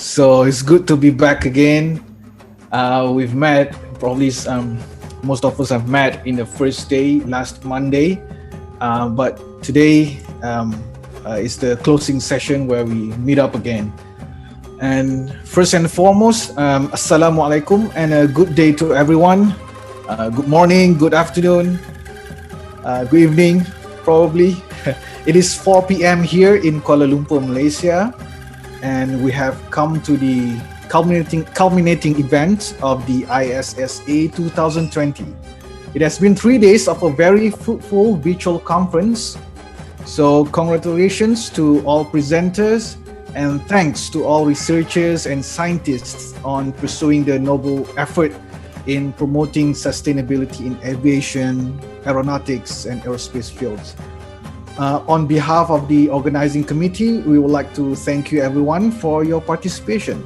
So it's good to be back again. We've met, probably most of us have met in the first day last Monday, but today is the closing session where we meet up again. And first and foremost, Assalamualaikum and a good day to everyone. Good morning, good afternoon, good evening, probably. It is 4 p.m. here in Kuala Lumpur, Malaysia, and we have come to the culminating event of the ISSA 2020. It has been 3 days of a very fruitful virtual conference. So congratulations to all presenters and thanks to all researchers and scientists on pursuing the noble effort in promoting sustainability in aviation, aeronautics, and aerospace fields. On behalf of the organizing committee, we would like to thank you everyone for your participation.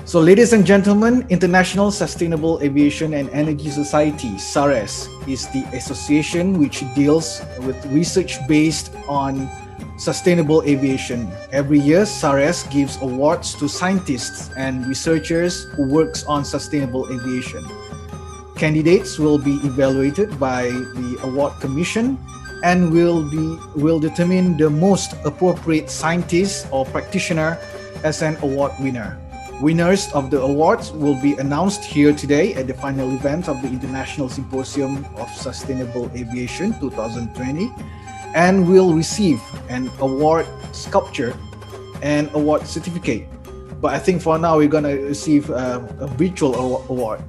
So ladies and gentlemen, International Sustainable Aviation and Energy Society, Sares, is the association which deals with research based on sustainable aviation. Every year, Sares gives awards to scientists and researchers who works on sustainable aviation. Candidates will be evaluated by the award commission and will determine the most appropriate scientist or practitioner as an award winner. Winners of the awards will be announced here today at the final event of the International Symposium of Sustainable Aviation 2020 and will receive an award sculpture and award certificate. But I think for now we're going to receive a virtual award.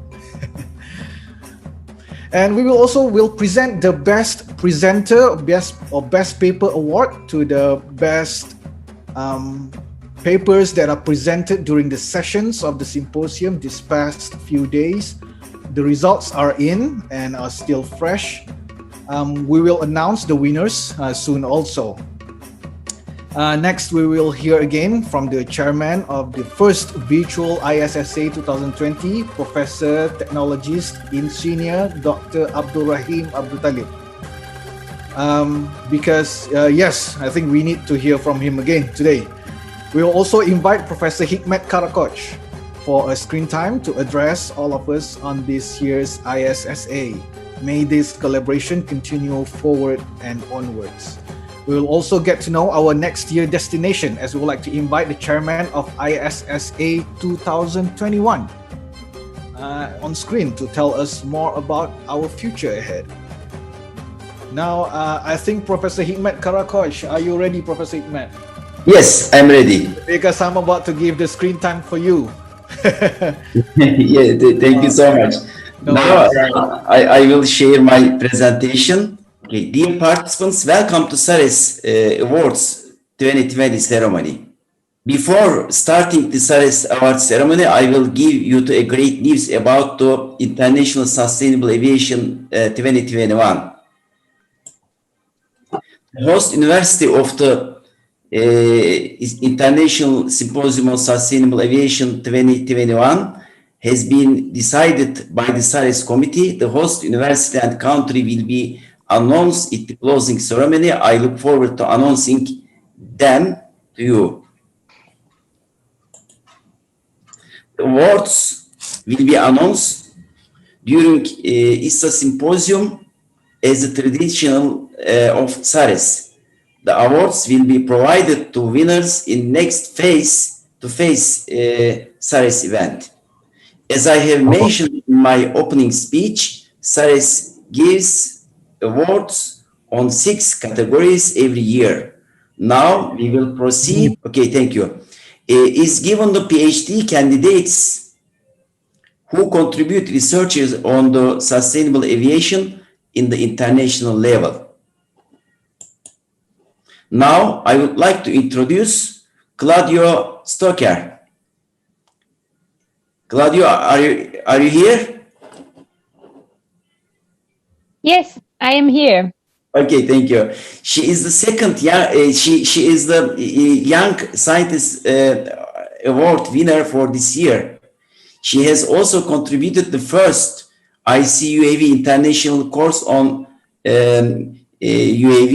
And we will present the best presenter, best paper award to the best papers that are presented during the sessions of the symposium this past few days. The results are in and are still fresh. We will announce the winners soon also. Next, we will hear again from the chairman of the first virtual ISSA 2020, Professor Technologist Engineer Dr. Abdul Rahim Abdul Talib. Because yes, I think we need to hear from him again today. We will also invite Professor Hikmat Karakoch for a screen time to address all of us on this year's ISSA. May this collaboration continue forward and onwards. We will also get to know our next year destination as we would like to invite the chairman of ISSA 2021 on screen to tell us more about our future ahead. Now, I think Professor Hikmat Karakoch, are you ready, Professor Hikmat? Yes, I'm ready. Because I'm about to give the screen time for you. Yeah, thank you so much. No now, I will share my presentation. Okay, dear participants, welcome to Sares Awards 2020 ceremony. Before starting the Sares Awards ceremony, I will give you a great news about the International Sustainable Aviation 2021. The host university of the International Symposium on Sustainable Aviation 2021 has been decided by the Sares committee. The host university and country will be announced at the closing ceremony. I look forward to announcing them to you. The awards will be announced during ISSA Symposium as a traditional of Sares. The awards will be provided to winners in next face-to-face Sares event. As I have mentioned in my opening speech, Sares gives awards on 6 categories every year. Now we will proceed. Okay, thank you. Is given the PhD candidates who contribute researches on the sustainable aviation in the international level. Now I would like to introduce Claudio Stoker. Claudio, are you here? Yes, I am here. Okay, thank you. She is the second young. She is the Young Scientist Award winner for this year. She has also contributed the first ICUAV international course on UAV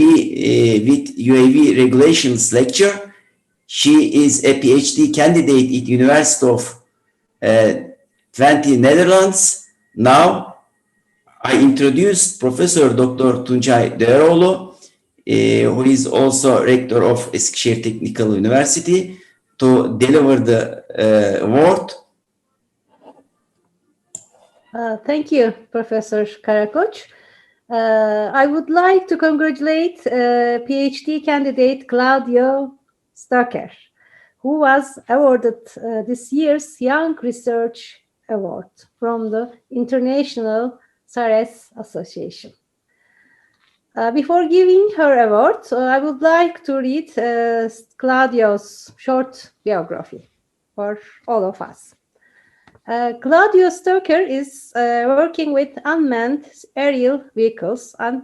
with UAV regulations lecture She is a PhD candidate at University of Twente, Netherlands. Now, I introduced Professor Dr. Tuncay Değeroğlu, who is also rector of Eskişehir Technical University, to deliver the award. Thank you, Professor Karakoç. I would like to congratulate PhD candidate Claudio Stocker, who was awarded this year's Young Research Award from the International Sares Association. Before giving her award, I would like to read Claudio's short biography for all of us. Claudio Stocker is working with unmanned aerial vehicles and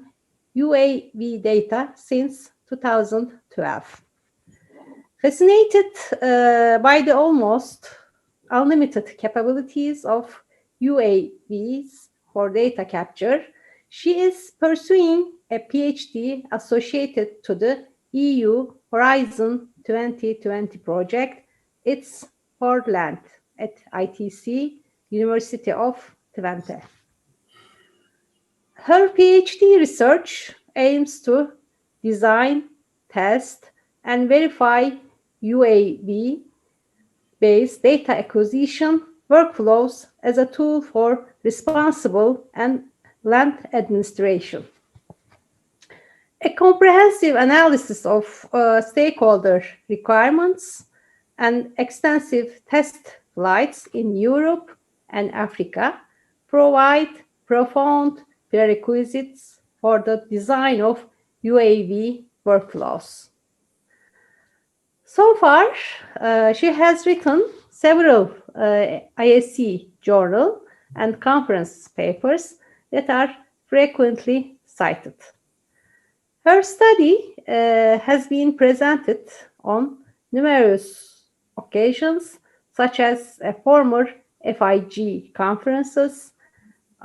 UAV data since 2012. Fascinated by the almost unlimited capabilities of UAVs for data capture, she is pursuing a PhD associated to the EU Horizon 2020 project. It's for land at ITC, University of Twente. Her PhD research aims to design, test, and verify UAV-based data acquisition workflows as a tool for responsible and land administration. A comprehensive analysis of stakeholder requirements and extensive test flights in Europe and Africa provide profound prerequisites for the design of UAV workflows. So far, she has written several ISC journal and conference papers that are frequently cited. Her study has been presented on numerous occasions, such as former FIG conferences,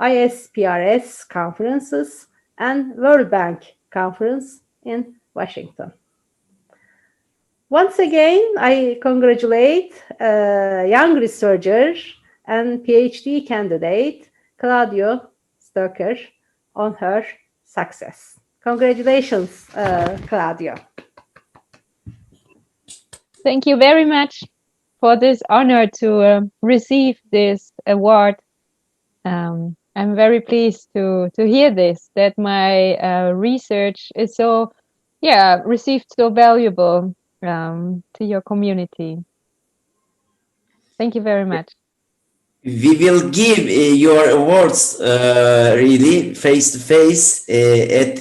ISPRS conferences, and World Bank conference in Washington. Once again, I congratulate young researcher and PhD candidate Claudio Stocker on her success. Congratulations, Claudio. Thank you very much for this honor to receive this award. I'm very pleased to hear this, that my research is so, received so valuable to your community. Thank you very much. We will give your awards really face to face at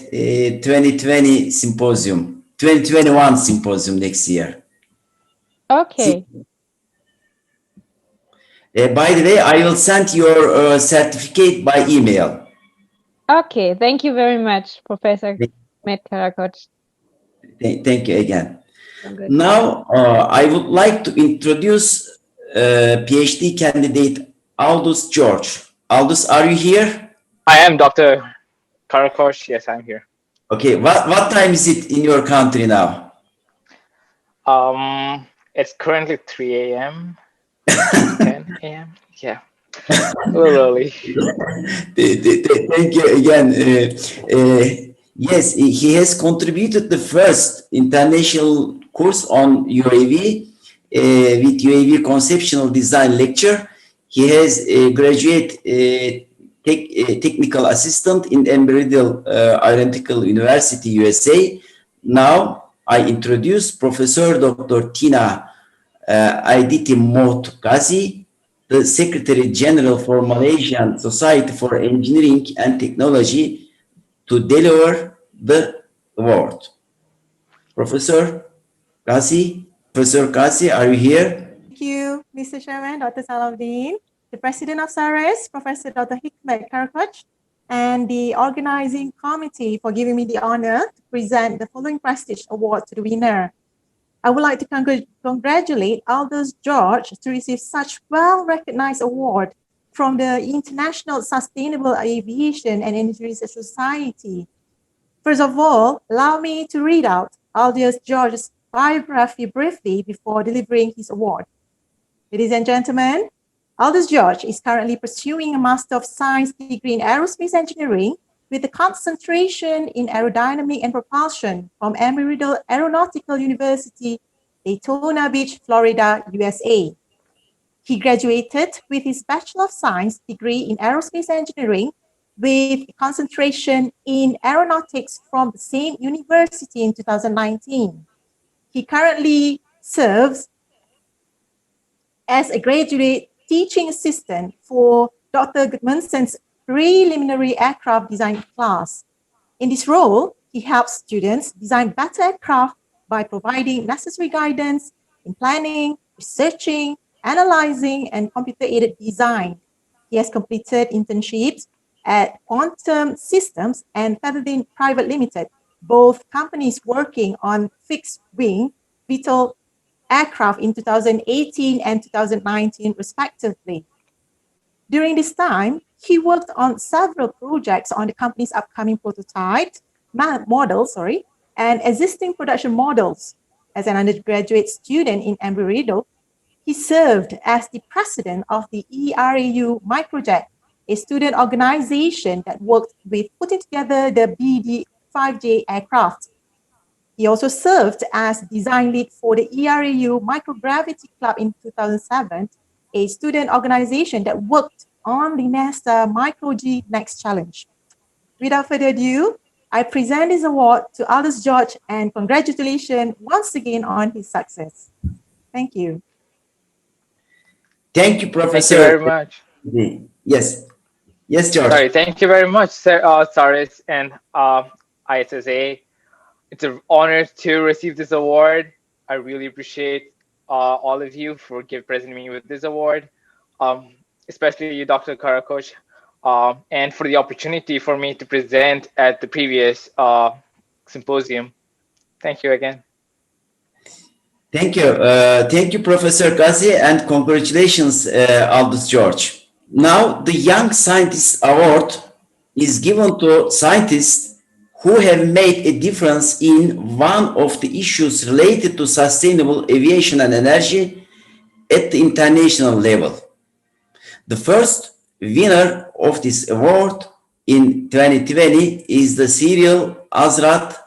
2021 symposium next year. Okay. By the way, I will send your certificate by email. Okay, thank you very much, Professor Mehmet Karakoç. Thank you again. Now, I would like to introduce PhD candidate Aldous George. Aldous, are you here? I am Dr. Karakoç. Yes, I'm here. Okay, what time is it in your country now? It's currently 3 a.m. 10 a.m. Yeah, a little early. Thank you again. Yes, he has contributed the first international course on UAV with UAV conceptual design lecture. He has a graduate technical assistant in Embry-Riddle Aeronautical University, USA. Now I introduce Professor Dr. Tina Aiditi Motgazi, the Secretary General for Malaysian Society for Engineering and Technology, to deliver the award. Professor Kasi, are you here? Thank you, Mr. Chairman, Dr. Salahuddin, the President of Sares, Professor Dr. Hikmet Karakoç, and the organizing committee for giving me the honor to present the following prestige award to the winner. I would like to congratulate Aldous George to receive such well-recognized award from the International Sustainable Aviation and Energy Research Society. First of all, allow me to read out Aldous George's biography briefly before delivering his award. Ladies and gentlemen, Aldous George is currently pursuing a Master of Science degree in Aerospace Engineering with a concentration in aerodynamic and propulsion from Embry-Riddle Aeronautical University, Daytona Beach, Florida, USA. He graduated with his Bachelor of Science degree in Aerospace Engineering with a concentration in aeronautics from the same university in 2019. He currently serves as a graduate teaching assistant for Dr. Gudmundsen's preliminary aircraft design class. In this role, he helps students design better aircraft by providing necessary guidance in planning, researching, analyzing, and computer-aided design. He has completed internships at Quantum Systems and Featherlin Private Limited, both companies working on fixed-wing VTOL aircraft in 2018 and 2019, respectively. During this time, he worked on several projects on the company's upcoming prototype models, and existing production models. As an undergraduate student in Embry-Riddle, he served as the president of the ERAU Microjet, a student organization that worked with putting together the BD-5J aircraft. He also served as design lead for the ERAU Microgravity Club in 2007, a student organization that worked on the NASA Micro-G Next Challenge. Without further ado, I present this award to Aldous George and congratulations once again on his success. Thank you. Thank you, Professor. Thank you very much. Yes. Yes, George. Sorry, thank you very much, Sares and ISSA. It's an honor to receive this award. I really appreciate all of you for presenting me with this award, especially you, Dr. Karakosh, and for the opportunity for me to present at the previous symposium. Thank you again. Thank you. Thank you, Professor Ghazi, and congratulations, Aldous George. Now, the Young Scientist Award is given to scientists who have made a difference in one of the issues related to sustainable aviation and energy at the international level. The first winner of this award in 2020 is the Serial Azrat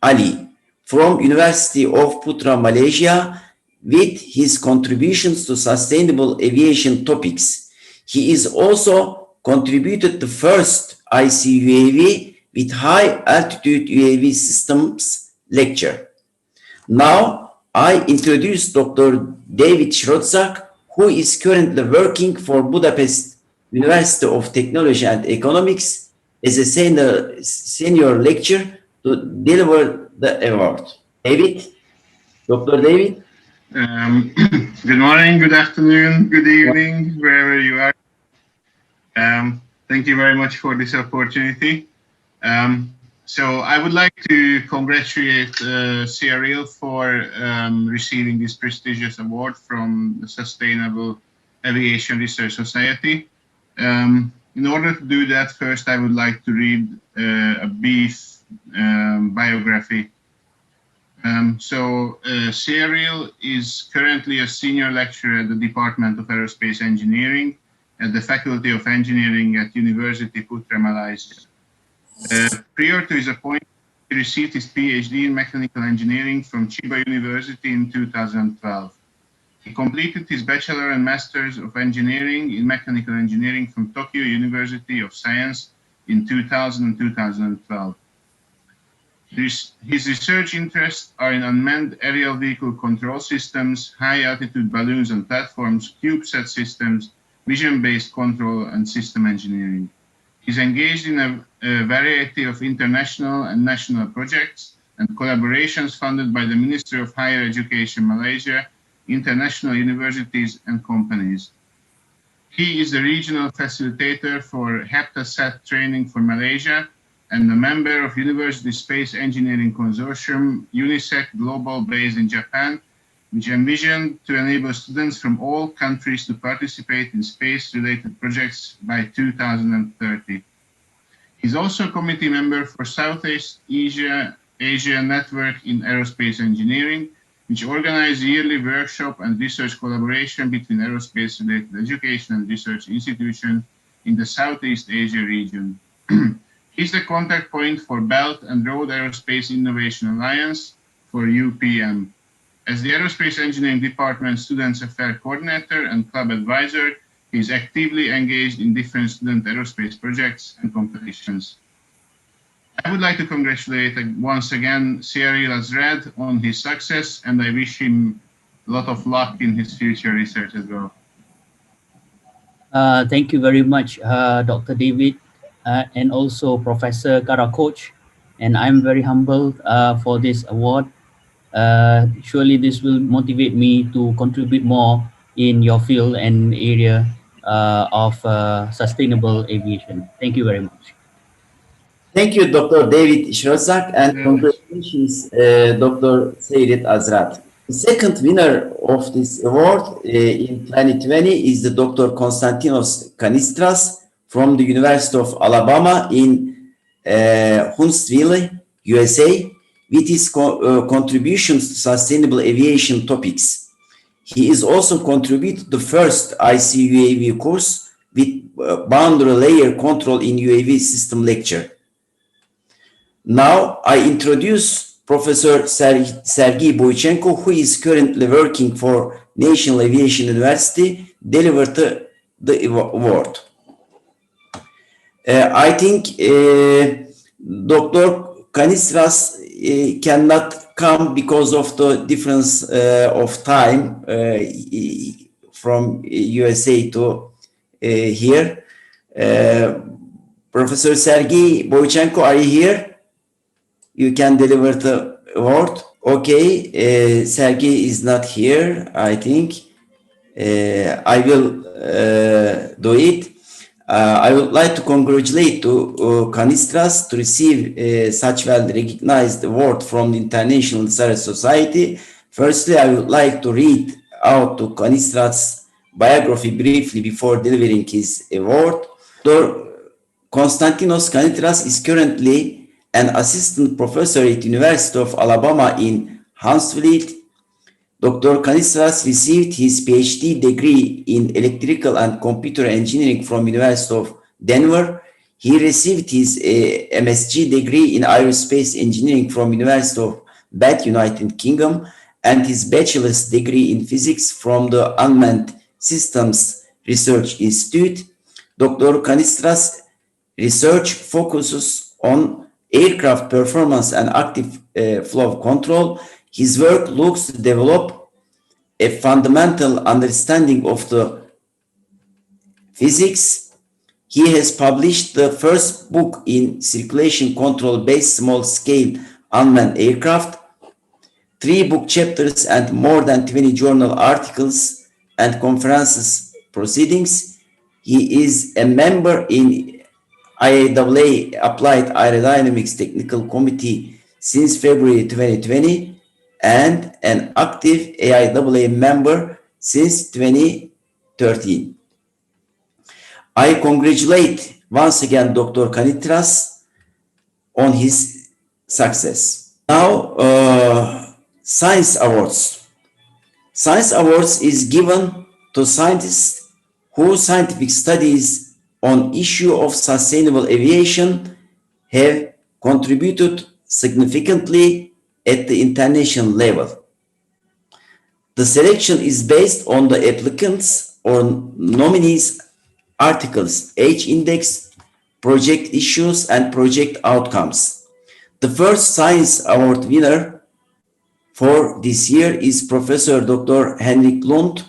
Ali from University of Putra, Malaysia, with his contributions to sustainable aviation topics. He is also contributed the first ICUAV with high altitude UAV systems lecture. Now, I introduce Dr. David Schrotzak, who is currently working for Budapest University of Technology and Economics as a senior lecturer to deliver the award. David? Dr. David? Good morning, good afternoon, good evening, wherever you are. Thank you very much for this opportunity. So I would like to congratulate Serial for receiving this prestigious award from the Sustainable Aviation Research Society. In order to do that, first I would like to read a brief biography. Serial is currently a senior lecturer at the Department of Aerospace Engineering at the Faculty of Engineering at University Putra, Malaysia. Prior to his appointment, he received his PhD in Mechanical Engineering from Chiba University in 2012. He completed his Bachelor and Masters of Engineering in Mechanical Engineering from Tokyo University of Science in 2000 and 2012. His research interests are in unmanned aerial vehicle control systems, high-altitude balloons and platforms, CubeSat systems, vision-based control, and system engineering. He's engaged in a variety of international and national projects and collaborations funded by the Ministry of Higher Education Malaysia, international universities, and companies. He is the regional facilitator for HEPTA-SAT training for Malaysia and a member of University Space Engineering Consortium, UNISEC Global, based in Japan, which envisioned to enable students from all countries to participate in space-related projects by 2030. He's also a committee member for Southeast Asia Network in Aerospace Engineering, which organize yearly workshop and research collaboration between aerospace-related education and research institutions in the Southeast Asia region. He's the contact point for Belt and Road Aerospace Innovation Alliance for UPM. As the Aerospace Engineering Department Students Affairs Coordinator and Club Advisor, he is actively engaged in different student aerospace projects and competitions. I would like to congratulate once again Cyril Azrad on his success, and I wish him a lot of luck in his future research as well. Thank you very much, Dr. David, and also Professor Karakoch. And I'm very humbled for this award. Surely this will motivate me to contribute more in your field and area of sustainable aviation. Thank you very much. Thank you, Dr. David Shrazak, and congratulations, Dr. Seyret Azrat. The second winner of this award in 2020 is the Dr. Konstantinos Kanistras from the University of Alabama in Huntsville, USA, with his contributions to sustainable aviation topics. He is also contributed the first ICUAV course with boundary layer control in UAV system lecture. Now I introduce Professor Sergey Boychenko, who is currently working for National Aviation University, delivered the award. I think Dr. Kanistras cannot come because of the difference of time from USA to here. Professor Sergey Boychenko, are you here? You can deliver the award. Okay, Sergey is not here, I think. I will do it. I would like to congratulate to Kanistras to receive such well-recognized award from the International Sares Society. Firstly, I would like to read out to Kanistras' biography briefly before delivering his award. Dr. Konstantinos Kanistras is currently an assistant professor at University of Alabama in Huntsville. Dr. Kanistras received his PhD degree in electrical and computer engineering from University of Denver. He received his MSc degree in aerospace engineering from University of Bath, United Kingdom, and his bachelor's degree in physics from the Unmanned Systems Research Institute. Dr. Kanistras' research focuses on aircraft performance and active flow control. His work looks to develop a fundamental understanding of the physics. He has published the first book in circulation control-based small-scale unmanned aircraft, 3 book chapters and more than 20 journal articles and conferences proceedings. He is a member in IAAA Applied Aerodynamics Technical Committee since February 2020 and an active AIAA member since 2013. I congratulate once again Dr. Kanistras on his success. Now, Science Awards. Science Awards is given to scientists whose scientific studies on issue of sustainable aviation have contributed significantly at the international level. The selection is based on the applicants or nominees' articles, age index, project issues, and project outcomes. The first Science Award winner for this year is Professor Dr. Henrik Lund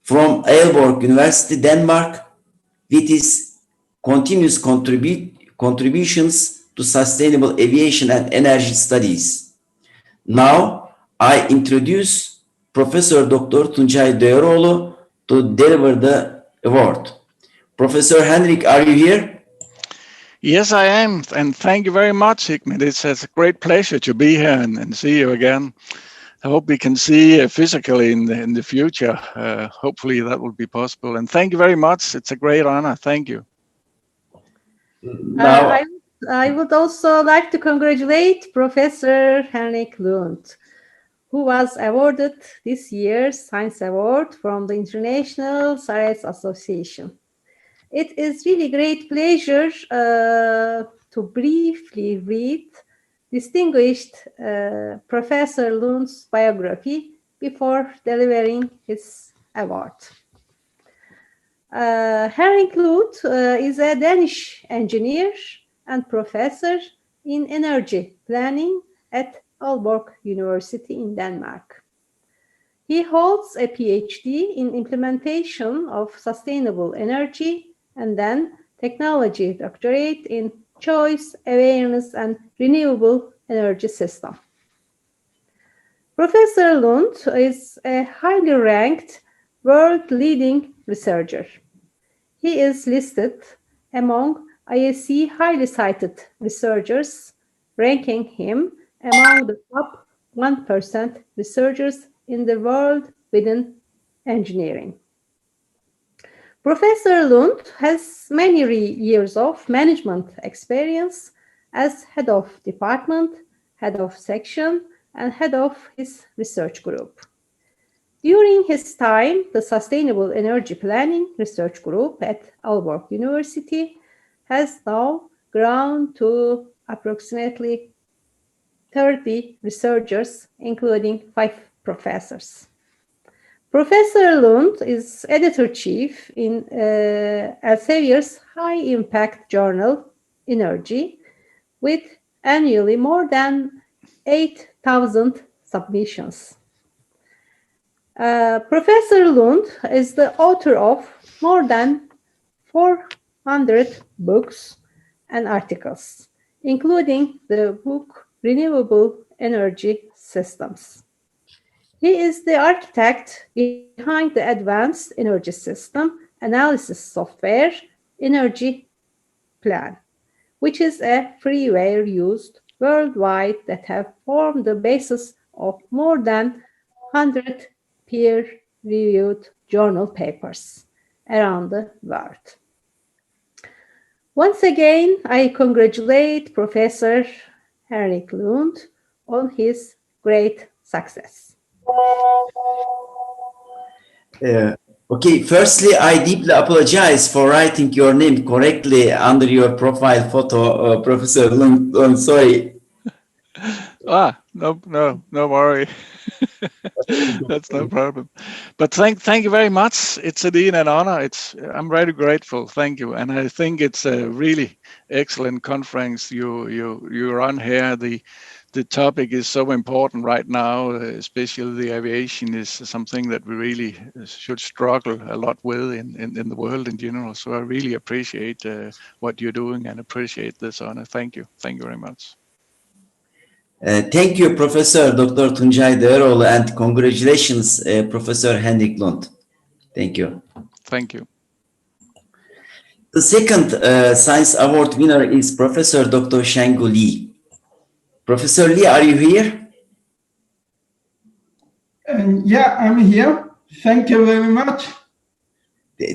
from Aalborg University, Denmark, with his continuous contributions to sustainable aviation and energy studies. Now, I introduce Professor Dr. Tuncay Değeroğlu to deliver the award. Professor Henrik, are you here? Yes, I am, and thank you very much, Hikmet. It's a great pleasure to be here and see you again. I hope we can see physically in the future. Hopefully that will be possible. And thank you very much. It's a great honor. Thank you. I would also like to congratulate Professor Henrik Lund, who was awarded this year's Science Award from the International Sysmposium Association. It is really great pleasure to briefly read distinguished Professor Lund's biography before delivering his award. Henrik Lund is a Danish engineer and professor in energy planning at Aalborg University in Denmark. He holds a PhD in implementation of sustainable energy and then technology doctorate in choice, awareness, and renewable energy system. Professor Lund is a highly ranked world-leading researcher. He is listed among ISC highly cited researchers, ranking him among the top 1% researchers in the world within engineering. Professor Lund has many years of management experience as head of department, head of section, and head of his research group. During his time, the Sustainable Energy Planning Research Group at Aalborg University has now grown to approximately 30 researchers, including 5 professors. Professor Lund is editor-chief in Elsevier's high-impact journal, Energy, with annually more than 8,000 submissions. Professor Lund is the author of more than 400 books and articles, including the book Renewable Energy Systems. He is the architect behind the Advanced Energy System Analysis Software Energy Plan, which is a freeware used worldwide that have formed the basis of more than 100 peer-reviewed journal papers around the world. Once again, I congratulate Professor Henrik Lund on his great success. Okay, firstly, I deeply apologize for writing your name correctly under your profile photo, Professor Lund. I'm sorry. No worry. That's no problem. But thank you very much. It's indeed an honor. I'm very grateful. Thank you. And I think it's a really excellent conference you run here. The topic is so important right now, especially the aviation is something that we really should struggle a lot with in the world in general. So I really appreciate what you're doing and appreciate this honor. Thank you. Thank you very much. Thank you, Professor Dr. Tuncay Değeroğlu, and congratulations, Professor Henrik Lund. Thank you. Thank you. The second Science Award winner is Professor Dr. Shenggu Li. Professor Li, are you here? Yeah, I'm here. Thank you very much.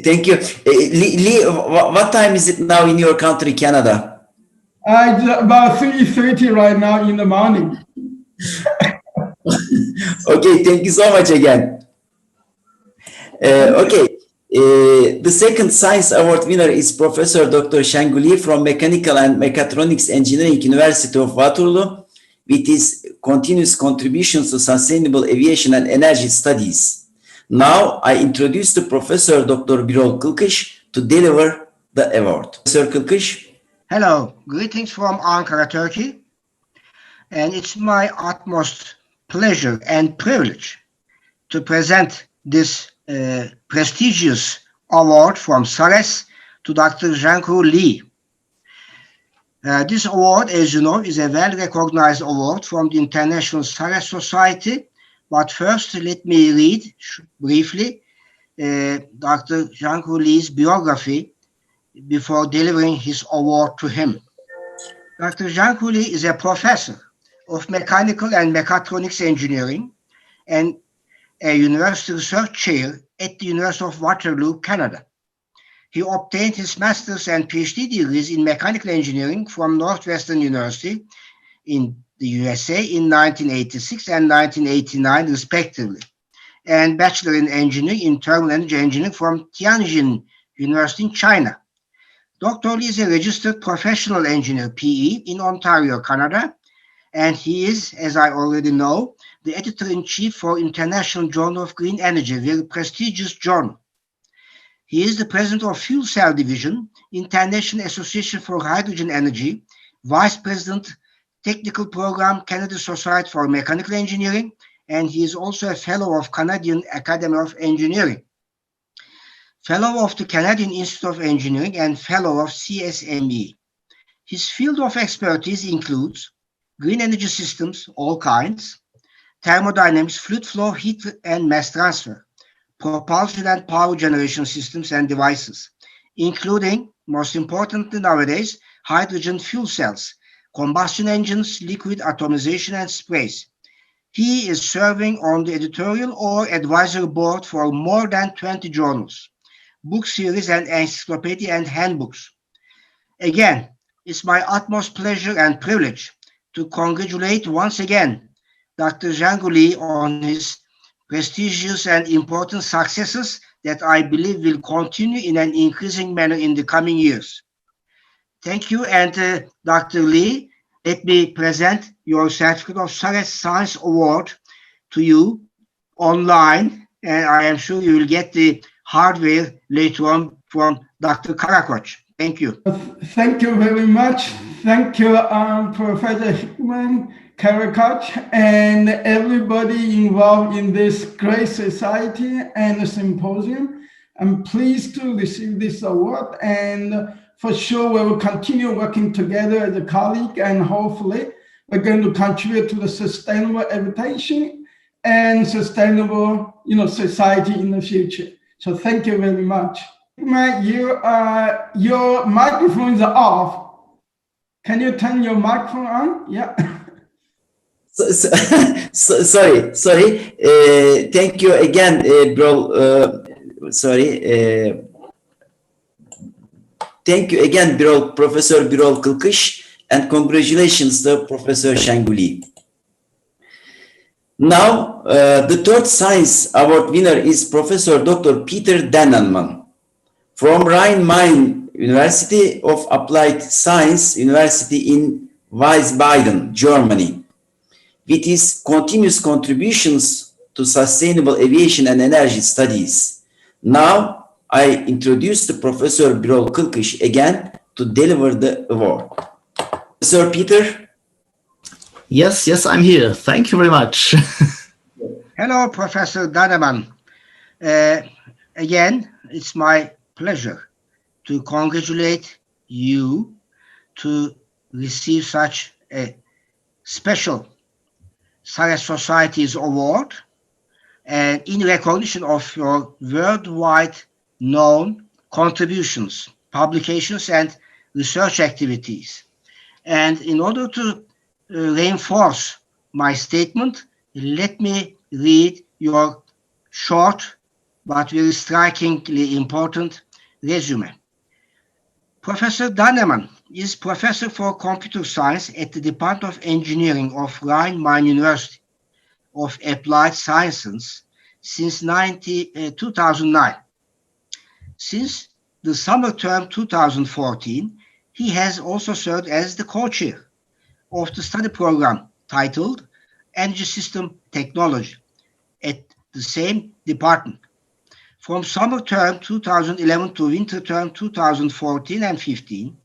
Thank you. Li, what time is it now in your country, Canada? It's about 3:30 right now in the morning. Okay, thank you so much again. The second Science Award winner is Professor Dr. Shenggu Li from Mechanical and Mechatronics Engineering University of Waterloo, with his continuous contributions to sustainable aviation and energy studies. Now, I introduce the Professor Dr. Birol Kılkış to deliver the award. Professor Kılkış. Hello, greetings from Ankara, Turkey. And it's my utmost pleasure and privilege to present this prestigious award from Sares to Dr. Shenggu Li. This award, as you know, is a well-recognized award from the International Sares Society. But first, let me read briefly Dr. Shenggu Li's biography before delivering his award to him. Dr. Shenggu Li is a professor of mechanical and mechatronics engineering and a university research chair at the University of Waterloo, Canada. He obtained his master's and PhD degrees in mechanical engineering from Northwestern University in the USA in 1986 and 1989 respectively, and Bachelor in Engineering in Thermal Energy Engineering from Tianjin University in China. Dr. Lee is a registered professional engineer, PE, in Ontario, Canada, and he is, as I already know, the editor-in-chief for International Journal of Green Energy, a very prestigious journal. He is the president of Fuel Cell Division, International Association for Hydrogen Energy, vice president, Technical Program, Canadian Society for Mechanical Engineering, and he is also a fellow of Canadian Academy of Engineering, fellow of the Canadian Institute of Engineering, and fellow of CSME. His field of expertise includes green energy systems, all kinds, thermodynamics, fluid flow, heat and mass transfer, propulsion and power generation systems and devices, including, most importantly nowadays, hydrogen fuel cells, combustion engines, liquid atomization, and sprays. He is serving on the editorial or advisory board for more than 20 journals, book series, and encyclopedia and handbooks. Again, it's my utmost pleasure and privilege to congratulate once again Dr. Zhang Li on his prestigious and important successes that I believe will continue in an increasing manner in the coming years. Thank you, and Dr. Li, let me present your certificate of Sares Science Award to you online, and I am sure you will get the hardware later on from Dr. Karakoç. Thank you. Thank you very much. Thank you, Professor Hickman, Karakoç, and everybody involved in this great society and the symposium. I'm pleased to receive this award, and for sure we will continue working together as a colleague, and hopefully we're going to contribute to the sustainable aviation and sustainable, society in the future. So thank you very much. Your microphone is off. Can you turn your microphone on? Yeah. Sorry. Thank you again, bro. Thank you again, Professor Birol Kılkış, and congratulations to Professor Zhang Li. Now, the third science award winner is Professor Dr. Peter Dannemann from Rhein-Main University of Applied Science University in Wiesbaden, Germany, with his continuous contributions to sustainable aviation and energy studies. Now, I introduce the Professor Birol Kılkış again to deliver the award. Sir Peter? Yes, I'm here. Thank you very much. Hello, Professor Dannemann. Again, it's my pleasure to congratulate you to receive such a special Sares Society's award, and in recognition of your worldwide known contributions, publications, and research activities. And in order to reinforce my statement, let me read your short but very strikingly important resume. Professor Dannemann is professor for computer science at the Department of Engineering of Rhein-Main University of Applied Sciences since 2009. Since the summer term 2014, he has also served as the co-chair of the study program titled Energy System Technology at the same department. From summer term 2011 to winter term 2014 and 15,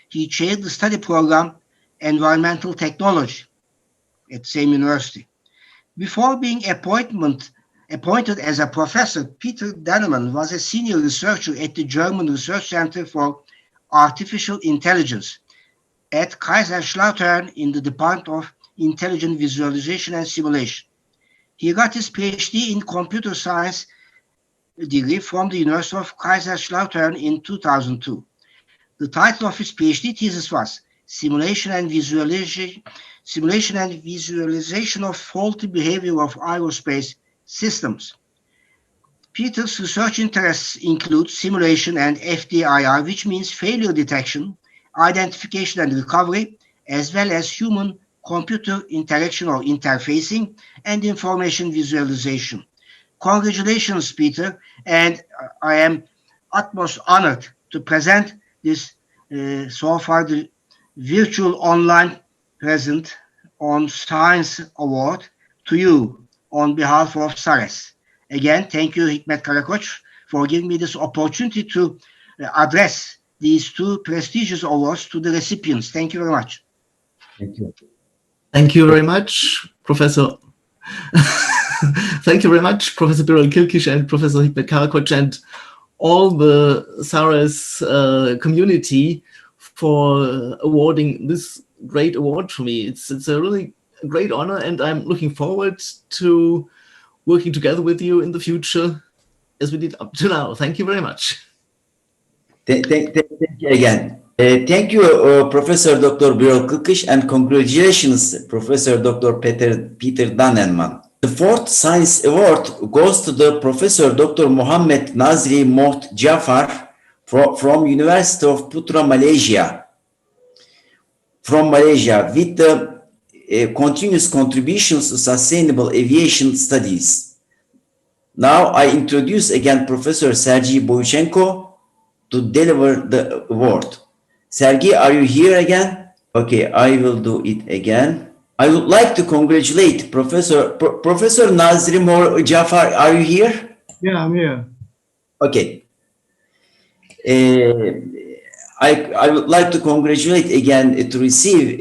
he chaired the study program Environmental Technology at the same university. Before being appointed as a professor, Peter Dannemann was a senior researcher at the German Research Center for Artificial Intelligence at Kaiserslautern in the Department of Intelligent Visualization and Simulation. He got his PhD in computer science degree from the University of Kaiserslautern in 2002. The title of his PhD thesis was Simulation and Visualization of Faulty Behavior of Aerospace Systems. Peter's research interests include simulation and FDIR, which means failure detection, identification and recovery, as well as human computer interaction or interfacing, and information visualization. Congratulations, Peter, and I am utmost honored to present this so far the virtual online present on Science Award to you on behalf of Sares. Again, thank you, Hikmet Karakoç, for giving me this opportunity to address these two prestigious awards to the recipients. Thank you very much. Thank you. Thank you very much, Professor. Thank you very much, Professor Birol Kilkish and Professor Hikmet Karakoç and all the Sares community for awarding this great award for me. It's a really great honor, and I'm looking forward to working together with you in the future as we did up to now. Thank you very much. Thank you again. Thank you, Professor Dr. Birol Kilkish, and congratulations, Professor Dr. Peter Danenman. The fourth Science Award goes to the Professor Dr. Mohammed Nazri Moht Jafar from University of Putra, Malaysia. From Malaysia, with the continuous contributions to sustainable aviation studies. Now I introduce again Professor Sergey Boychenko to deliver the award. Sergey, are you here again? Okay, I will do it again. I would like to congratulate Professor Nazri Moht Jafar. Are you here? Yeah, I'm here. Okay. I would like to congratulate again to receive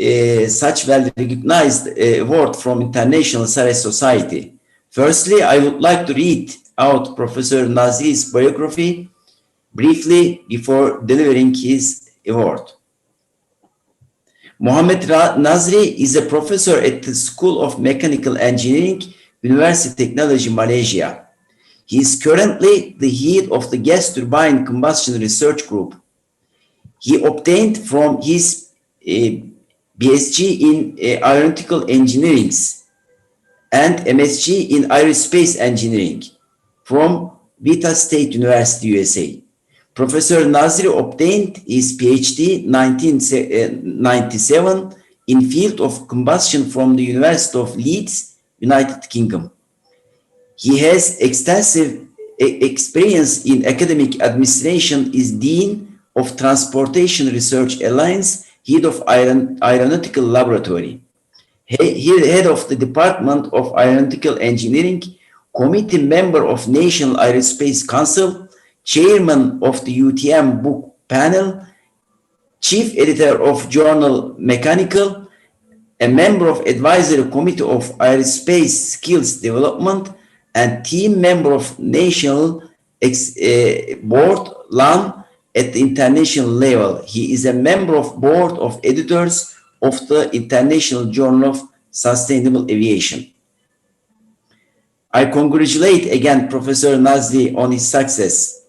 such well-recognized award from International Sares Society. Firstly, I would like to read out Professor Nazri's biography briefly before delivering his award. Mohammed Nazri is a professor at the School of Mechanical Engineering, University Technology, Malaysia. He is currently the head of the Gas Turbine Combustion Research Group. He obtained from his BSc in Aeronautical Engineering and MSc in Aerospace Engineering from Utah State University, USA. Professor Nazri obtained his PhD in 1997 in field of combustion from the University of Leeds, United Kingdom. He has extensive experience in academic administration, is Dean of Transportation Research Alliance, head of Aeronautical Laboratory, head of the Department of Aeronautical Engineering, committee member of National Aerospace Council, chairman of the UTM book panel, chief editor of journal Mechanical, a member of advisory committee of Aerospace Skills Development, and team member of National Board LAN at the international level. He is a member of board of editors of the International Journal of Sustainable Aviation. I congratulate again Professor Nazri on his success.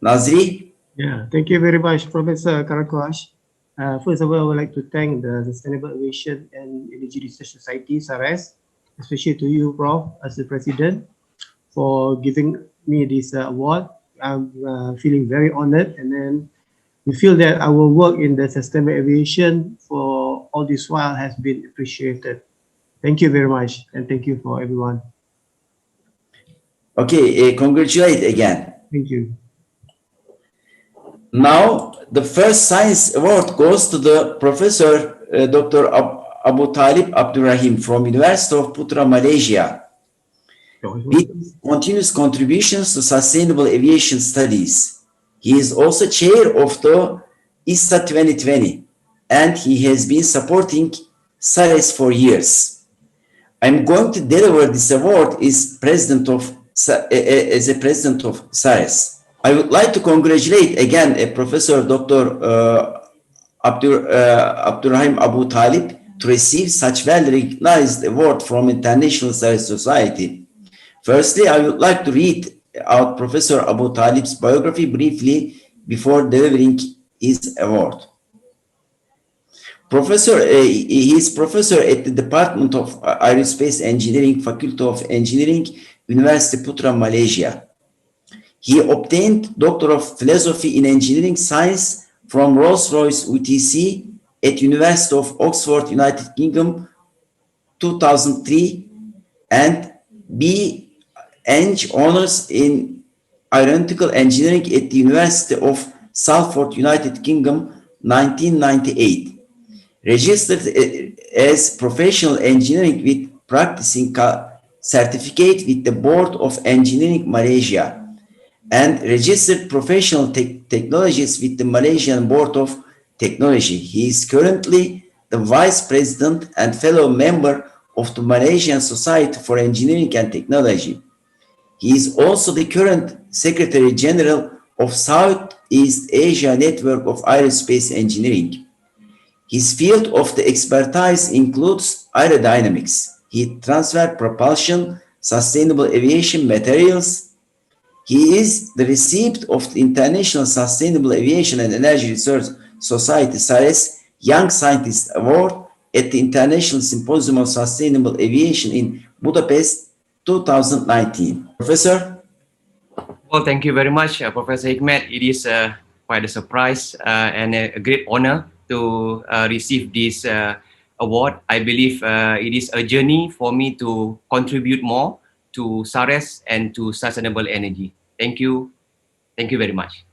Nazri? Yeah, thank you very much, Professor Karakoç. First of all, I would like to thank the Sustainable Aviation and Energy Research Society, Sares, especially to you, Prof, as the president, for giving me this award. I'm feeling very honored, and then we feel that our work in the sustainable aviation for all this while has been appreciated. Thank you very much, and thank you for everyone. Okay, congratulate again. Thank you. Now, the first science award goes to the Professor Dr. Abu Talib Abdurrahim from University of Putra, Malaysia. With continuous contributions to sustainable aviation studies. He is also chair of the ISTA 2020, and he has been supporting Sares for years. I'm going to deliver this award as president of Sares. I would like to congratulate again Professor Dr. Abdurrahim Abu Talib to receive such well-recognized award from International Science Society. Firstly, I would like to read out Professor Abu Talib's biography briefly before delivering his award. He is professor at the Department of Aerospace Engineering, Faculty of Engineering, University Putra, Malaysia. He obtained Doctor of Philosophy in Engineering Science from Rolls-Royce UTC at University of Oxford, United Kingdom 2003 and B. Eng Honors in Aeronautical Engineering at the University of Salford, United Kingdom, 1998. Registered as Professional Engineering with Practicing Certificate with the Board of Engineering Malaysia, and Registered Professional Technologist with the Malaysian Board of Technology. He is currently the Vice President and Fellow Member of the Malaysian Society for Engineering and Technology. He is also the current Secretary General of Southeast Asia Network of Aerospace Engineering. His field of the expertise includes aerodynamics, heat transfer, propulsion, sustainable aviation materials. He is the recipient of the International Sustainable Aviation and Energy Research Society Sares Young Scientist Award at the International Symposium of Sustainable Aviation in Budapest 2019. Professor? Well, thank you very much, Professor Hikmet. It is quite a surprise and a great honor to receive this award. I believe it is a journey for me to contribute more to Sares and to sustainable energy. Thank you. Thank you very much.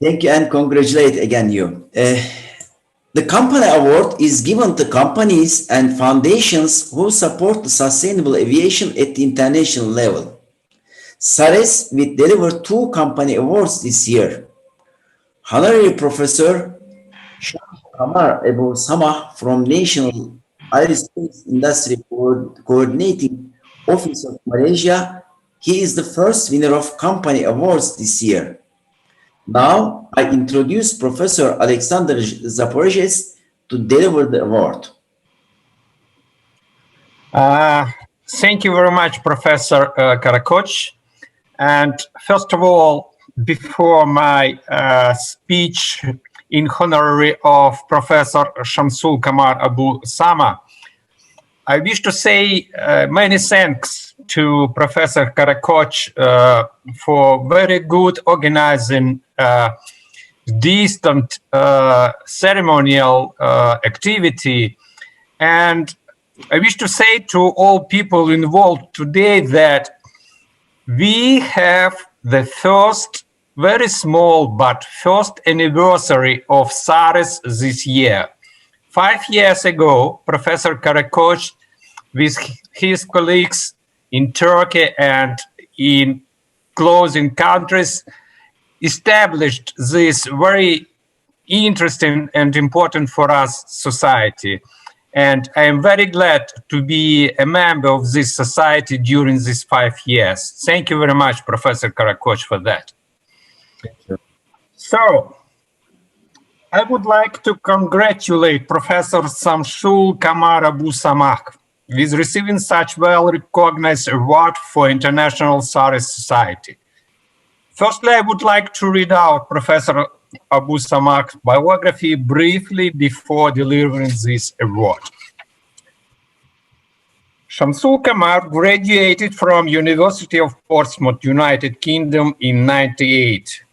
Thank you and congratulate again you. The company award is given to companies and foundations who support the sustainable aviation at the international level. Sares will deliver 2 company awards this year. Honorary Professor Kamar Ebu Samah from National Aerospace Industry Coordinating Office of Malaysia. He is the first winner of company awards this year. Now, I introduce Professor Alexander Zaporizhes to deliver the award. Thank you very much, Professor Karakoc. And first of all, before my speech in honorary of Professor Shamsul Kamar Abu Sama, I wish to say many thanks to Professor Karakoc for very good organizing distant ceremonial activity. And I wish to say to all people involved today that we have the first, very small, but first anniversary of Sares this year. 5 years ago, Professor Karakoc, with his colleagues in Turkey and in closing countries, established this very interesting and important for us society. And I am very glad to be a member of this society during these 5 years. Thank you very much, Professor Karakoc, for that. Thank you. So, I would like to congratulate Professor Shamsul Kamar Abu Samah with receiving such well-recognized award for International Sares Society. Firstly, I would like to read out Professor Abu Samah's biography briefly before delivering this award. Shamsul Kamar graduated from University of Portsmouth, United Kingdom in '98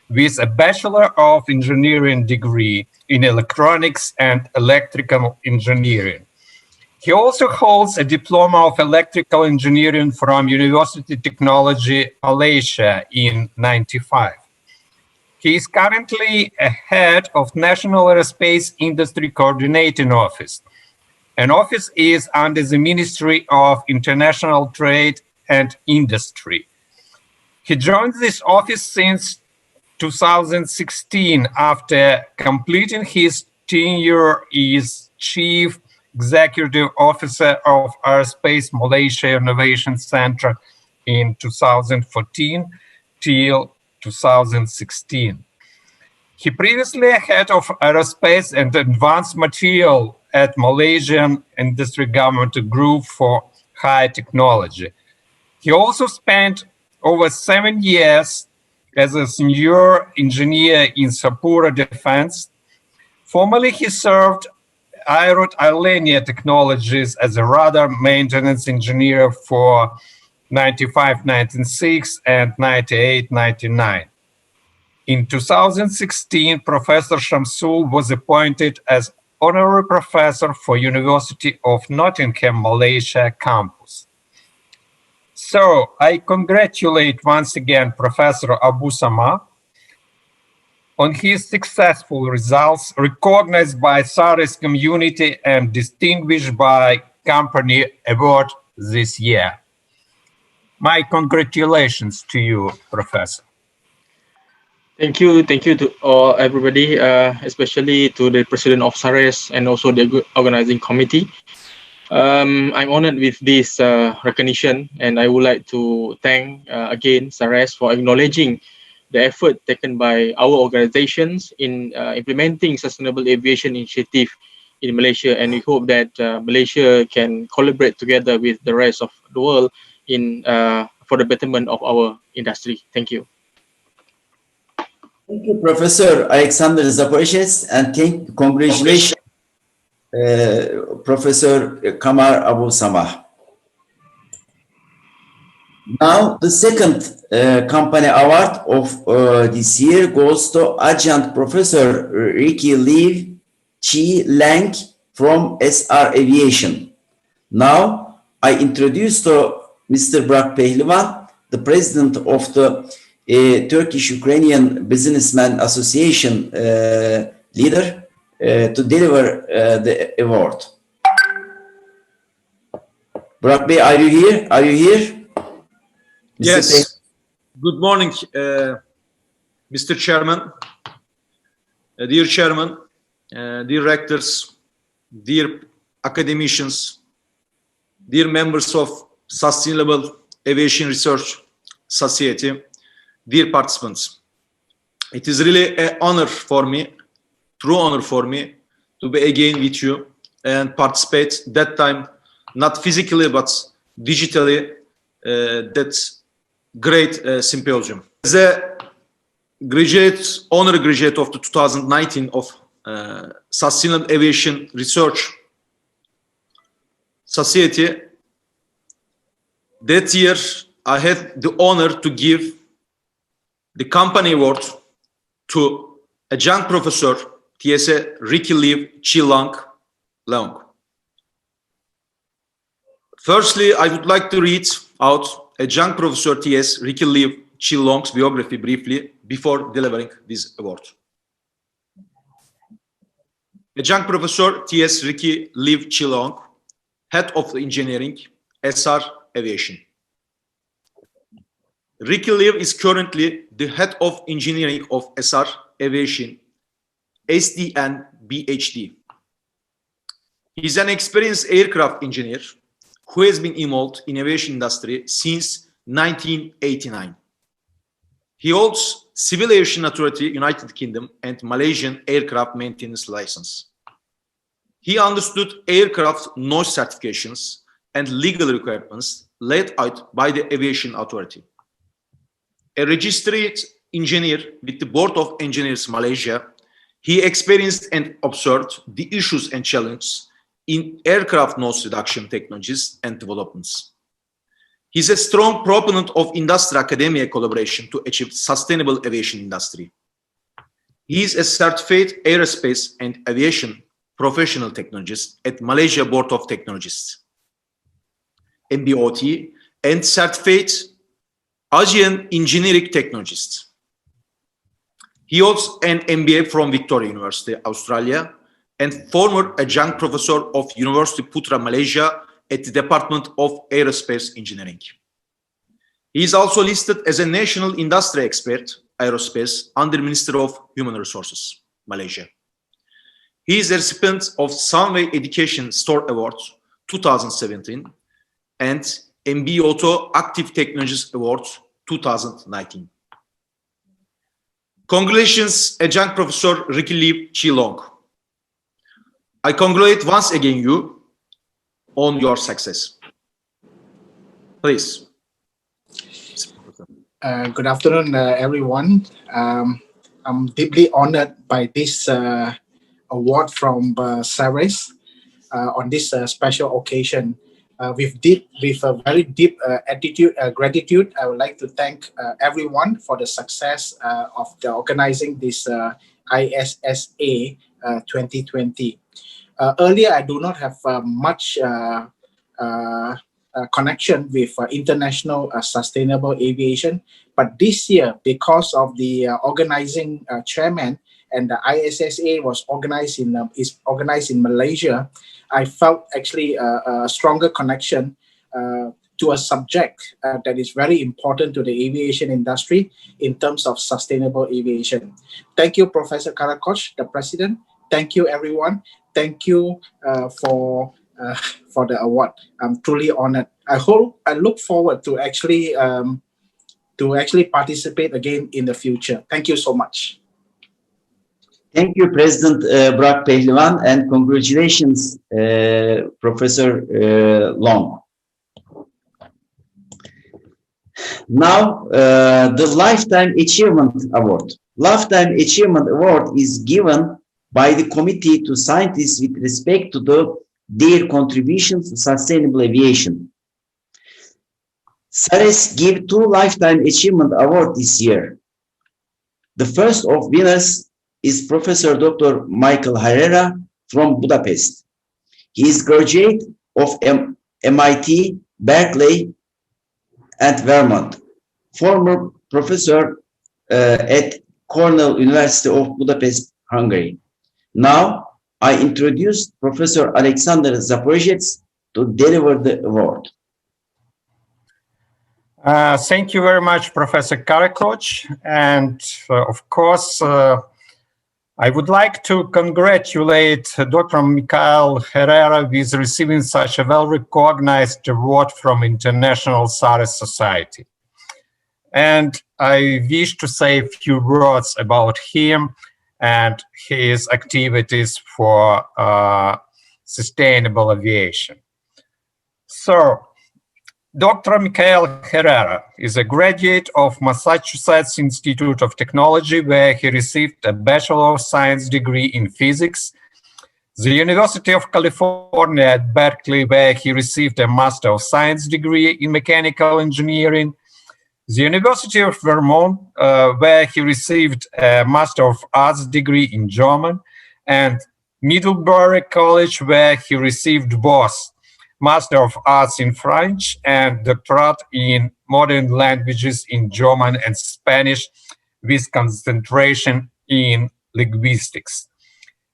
with a Bachelor of Engineering degree in Electronics and Electrical Engineering. He also holds a Diploma of Electrical Engineering from University Technology, Malaysia in '95. He is currently a head of National Aerospace Industry Coordinating Office. An office is under the Ministry of International Trade and Industry. He joined this office since 2016 after completing his tenure as Chief Executive Officer of Aerospace Malaysia Innovation Center in 2014 till 2016. He previously head of Aerospace and Advanced Material at Malaysian Industry Government Group for High Technology. He also spent over 7 years as a senior engineer in Sapura Defense. Formerly, he served Aerot Alenia Technologies as a radar maintenance engineer for 95-96 and 98-99. In 2016, Professor Shamsul was appointed as Honorary Professor for University of Nottingham, Malaysia campus. So I congratulate once again Professor Abu Sama on his successful results, recognized by Sares community and distinguished by company award this year. My congratulations to you, Professor. Thank you to everybody, especially to the President of Sares and also the organizing committee. I'm honored with this recognition, and I would like to thank again Sares for acknowledging the effort taken by our organizations in implementing sustainable aviation initiative in Malaysia, and we hope that Malaysia can collaborate together with the rest of the world in for the betterment of our industry. Thank you. Thank you, Professor Alexander Zaporizhets, and congratulations, Professor Kamar Abu Samah. Now, the second company award of this year goes to Adjunct Professor Ricky Liu Chi Lang from SR Aviation. Now, I introduce to Mr. Burak Pehlivan, the president of the Turkish-Ukrainian Businessmen Association leader, to deliver the award. Burak Bey, are you here? Are you here? Yes. Good morning, Mr. Chairman, dear Chairman, dear rectors, dear academicians, dear members of Sustainable Aviation Research Society, dear participants. It is really an honor for me, true honor for me, to be again with you and participate that time, not physically, but digitally, that great symposium. As a graduate, honor graduate of the 2019 of Sustainable Aviation Research Society, that year I had the honor to give the company award to adjunct professor TSA Ricky Liu Chi Lang. Firstly, I would like to read out adjunct professor TS Ricky Liu Chi Lang's biography briefly before delivering this award. Adjunct professor TS Ricky Liu Chi Lang, head of engineering, SR Aviation. Ricky Liu is currently the head of engineering of SR Aviation, SDN BHD. He is an experienced aircraft engineer who has been involved in aviation industry since 1989. He holds Civil Aviation Authority, United Kingdom, and Malaysian aircraft maintenance license. He understood aircraft noise certifications and legal requirements laid out by the Aviation Authority. A registered engineer with the Board of Engineers Malaysia, he experienced and observed the issues and challenges in aircraft noise reduction technologies and developments. He's a strong proponent of industry-academia collaboration to achieve sustainable aviation industry. He is a certified aerospace and aviation professional technologist at Malaysia Board of Technologists, MBOT, and certified Asian engineering technologist. He holds an MBA from Victoria University, Australia, and former adjunct professor of University Putra, Malaysia, at the Department of Aerospace Engineering. He is also listed as a national industry expert, aerospace, under Minister of Human Resources, Malaysia. He is a recipient of Sunway Education Store Award 2017 and MBOTO Active Technologies Award 2019. Congratulations, Adjunct Professor Ricky Liu Chi Lang. I congratulate once again you on your success. Please. Good afternoon, everyone. I'm deeply honored by this award from Sares on this special occasion. With a very deep gratitude, I would like to thank everyone for the success of the organizing this ISSA 2020. Earlier, I do not have much connection with International Sustainable Aviation, but this year, because of the organizing chairman and the ISSA is organized in Malaysia, I felt actually a stronger connection to a subject that is very important to the aviation industry in terms of sustainable aviation. Thank you, Professor Karakoch, the president. Thank you, everyone. Thank you for the award. I'm truly honored. I look forward to actually participate again in the future. Thank you so much. Thank you, President Burak Pehlivan, and congratulations, Professor Long. Now, the Lifetime Achievement Award. Lifetime Achievement Award is given by the committee to scientists with respect to their contributions to sustainable aviation. Sares gave 2 Lifetime Achievement Awards this year. The first of winners is Professor Dr. Michael Herrera from Budapest. He is graduate of MIT, Berkeley, and Vermont, former professor at Cornell University of Budapest, Hungary. Now, I introduce Professor Alexander Zaporizhets to deliver the award. Thank you very much, Professor Karakoch. And of course, I would like to congratulate Dr. Michael Herrera with receiving such a well-recognized award from International Sares Society. And I wish to say a few words about him and his activities for sustainable aviation. So, Dr. Michael Herrera is a graduate of Massachusetts Institute of Technology, where he received a Bachelor of Science degree in physics, the University of California at Berkeley, where he received a Master of Science degree in mechanical engineering, the University of Vermont, where he received a Master of Arts degree in German, and Middlebury College, where he received both Master of Arts in French and doctorate in modern languages in German and Spanish, with concentration in linguistics.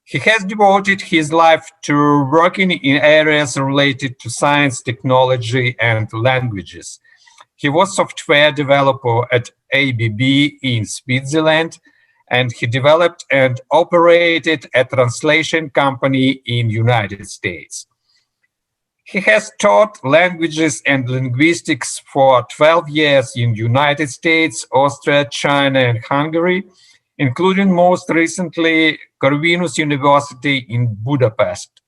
He has devoted his life to working in areas related to science, technology, and languages. He was software developer at ABB in Switzerland, and he developed and operated a translation company in United States. He has taught languages and linguistics for 12 years in United States, Austria, China, and Hungary, including most recently Corvinus University in Budapest,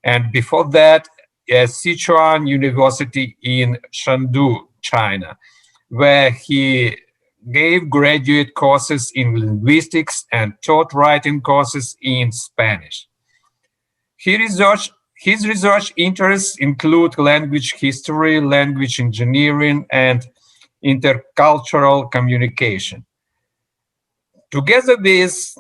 and before that, Sichuan University in Chengdu, China, where he gave graduate courses in linguistics and taught writing courses in Spanish. His research interests include language history, language engineering, and intercultural communication. Together with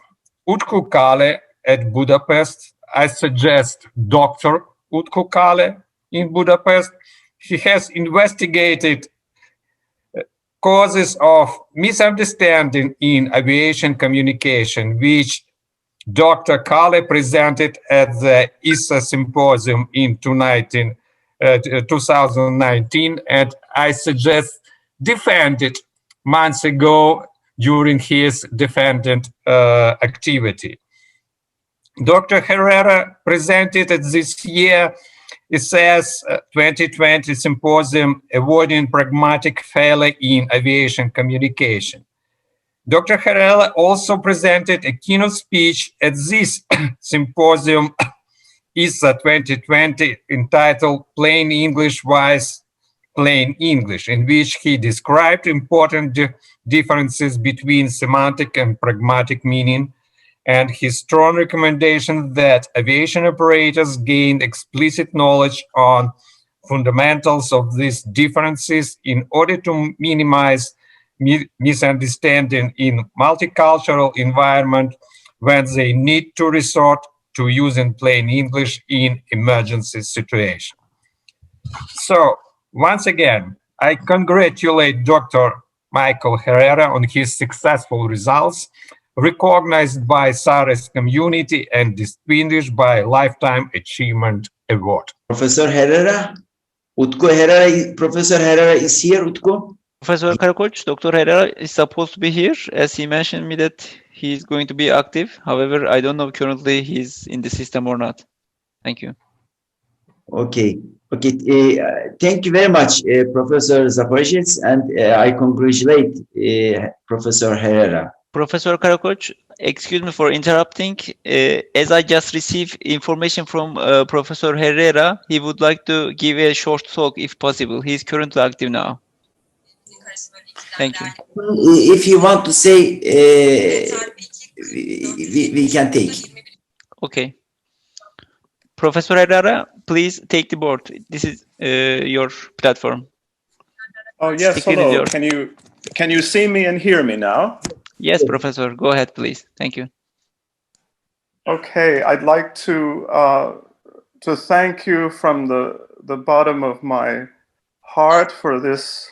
Utku Kale at Budapest, I suggest Dr. Utku Kale in Budapest. He has investigated causes of misunderstanding in aviation communication, which Dr. Kale presented at the ISA Symposium in 2019, and I suggest defended months ago during his defendant activity. Dr. Herrera presented at this year ISA's 2020 Symposium, Avoiding Pragmatic Failure in Aviation Communication. Dr. Herrera also presented a keynote speech at this symposium, ISA 2020, entitled Plain English Wise Plain English, in which he described important differences between semantic and pragmatic meaning, and his strong recommendation that aviation operators gain explicit knowledge on fundamentals of these differences in order to minimize misunderstanding in multicultural environment when they need to resort to using plain English in emergency situation. So, once again, I congratulate Dr. Michael Herrera on his successful results, recognized by Sares community and distinguished by Lifetime Achievement Award. Professor Herrera, Professor Herrera is here, Utku? Professor Karakoç, Dr. Herrera is supposed to be here, as he mentioned me that he's going to be active. However, I don't know currently he's in the system or not. Thank you. Okay. Thank you very much, Professor Zaporizhets, and I congratulate Professor Herrera. Professor Karakoç, excuse me for interrupting. As I just received information from Professor Herrera, he would like to give a short talk if possible. He's currently active now. Thank you. If you want to say, we can take. Okay. Professor Herrera, please take the board. This is your platform. Oh yes, hello. Can you see me and hear me now? Yes, Professor. Go ahead, please. Thank you. Okay, I'd like to thank you from the bottom of my heart for this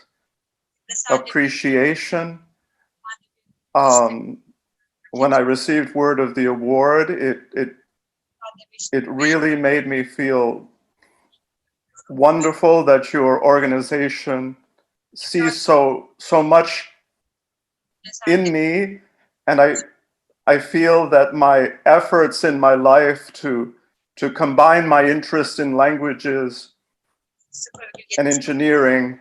appreciation. When I received word of the award, it really made me feel wonderful that your organization sees so much in me, and I feel that my efforts in my life to combine my interest in languages and engineering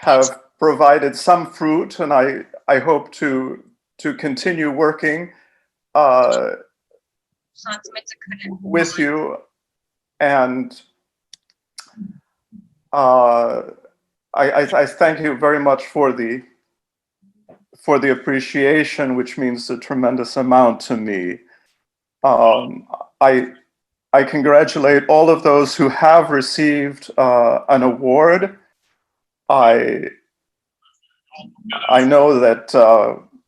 have provided some fruit, and I hope to continue working with you, and I thank you very much for the appreciation, which means a tremendous amount to me. I congratulate all of those who have received an award. I know that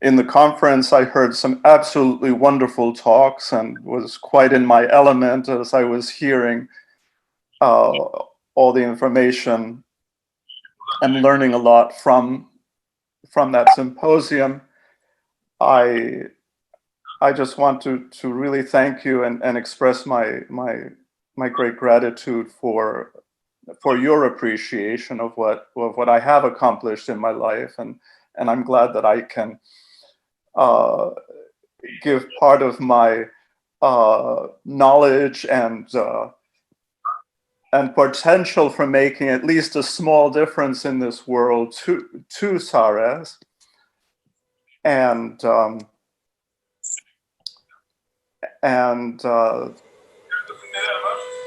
in the conference I heard some absolutely wonderful talks and was quite in my element as I was hearing all the information and learning a lot from that symposium. I just want to really thank you and express my great gratitude for your appreciation of what I have accomplished in my life, and I'm glad that I can give part of my knowledge and potential for making at least a small difference in this world to Sares. And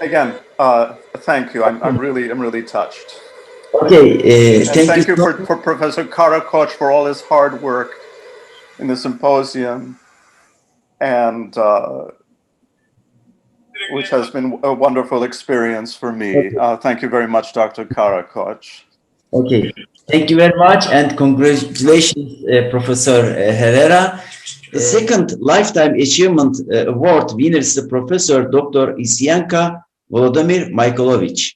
again, thank you. I'm really touched. Okay, thank you for Professor Karakoç for all his hard work in the symposium, and which has been a wonderful experience for me. Thank you very much, Dr. Karakoç. Okay, thank you very much, and congratulations, Professor Herrera. The second Lifetime Achievement Award winner is Professor Dr. Isyanka Volodymyr Mikhailovich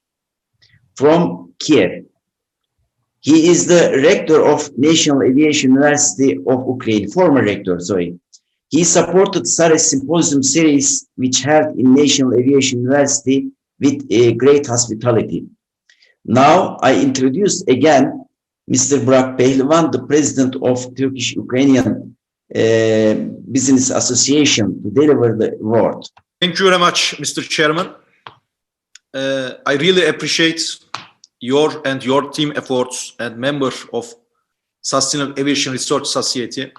from Kiev. He is the rector of National Aviation University of Ukraine, former rector, sorry. He supported Sares Symposium series, which held in National Aviation University with a great hospitality. Now I introduce again Mr. Burak Pehlivan, the president of Turkish-Ukrainian Business Association, to deliver the award. Thank you very much, Mr. Chairman. I really appreciate your team efforts and members of Sustainable Aviation Research Society,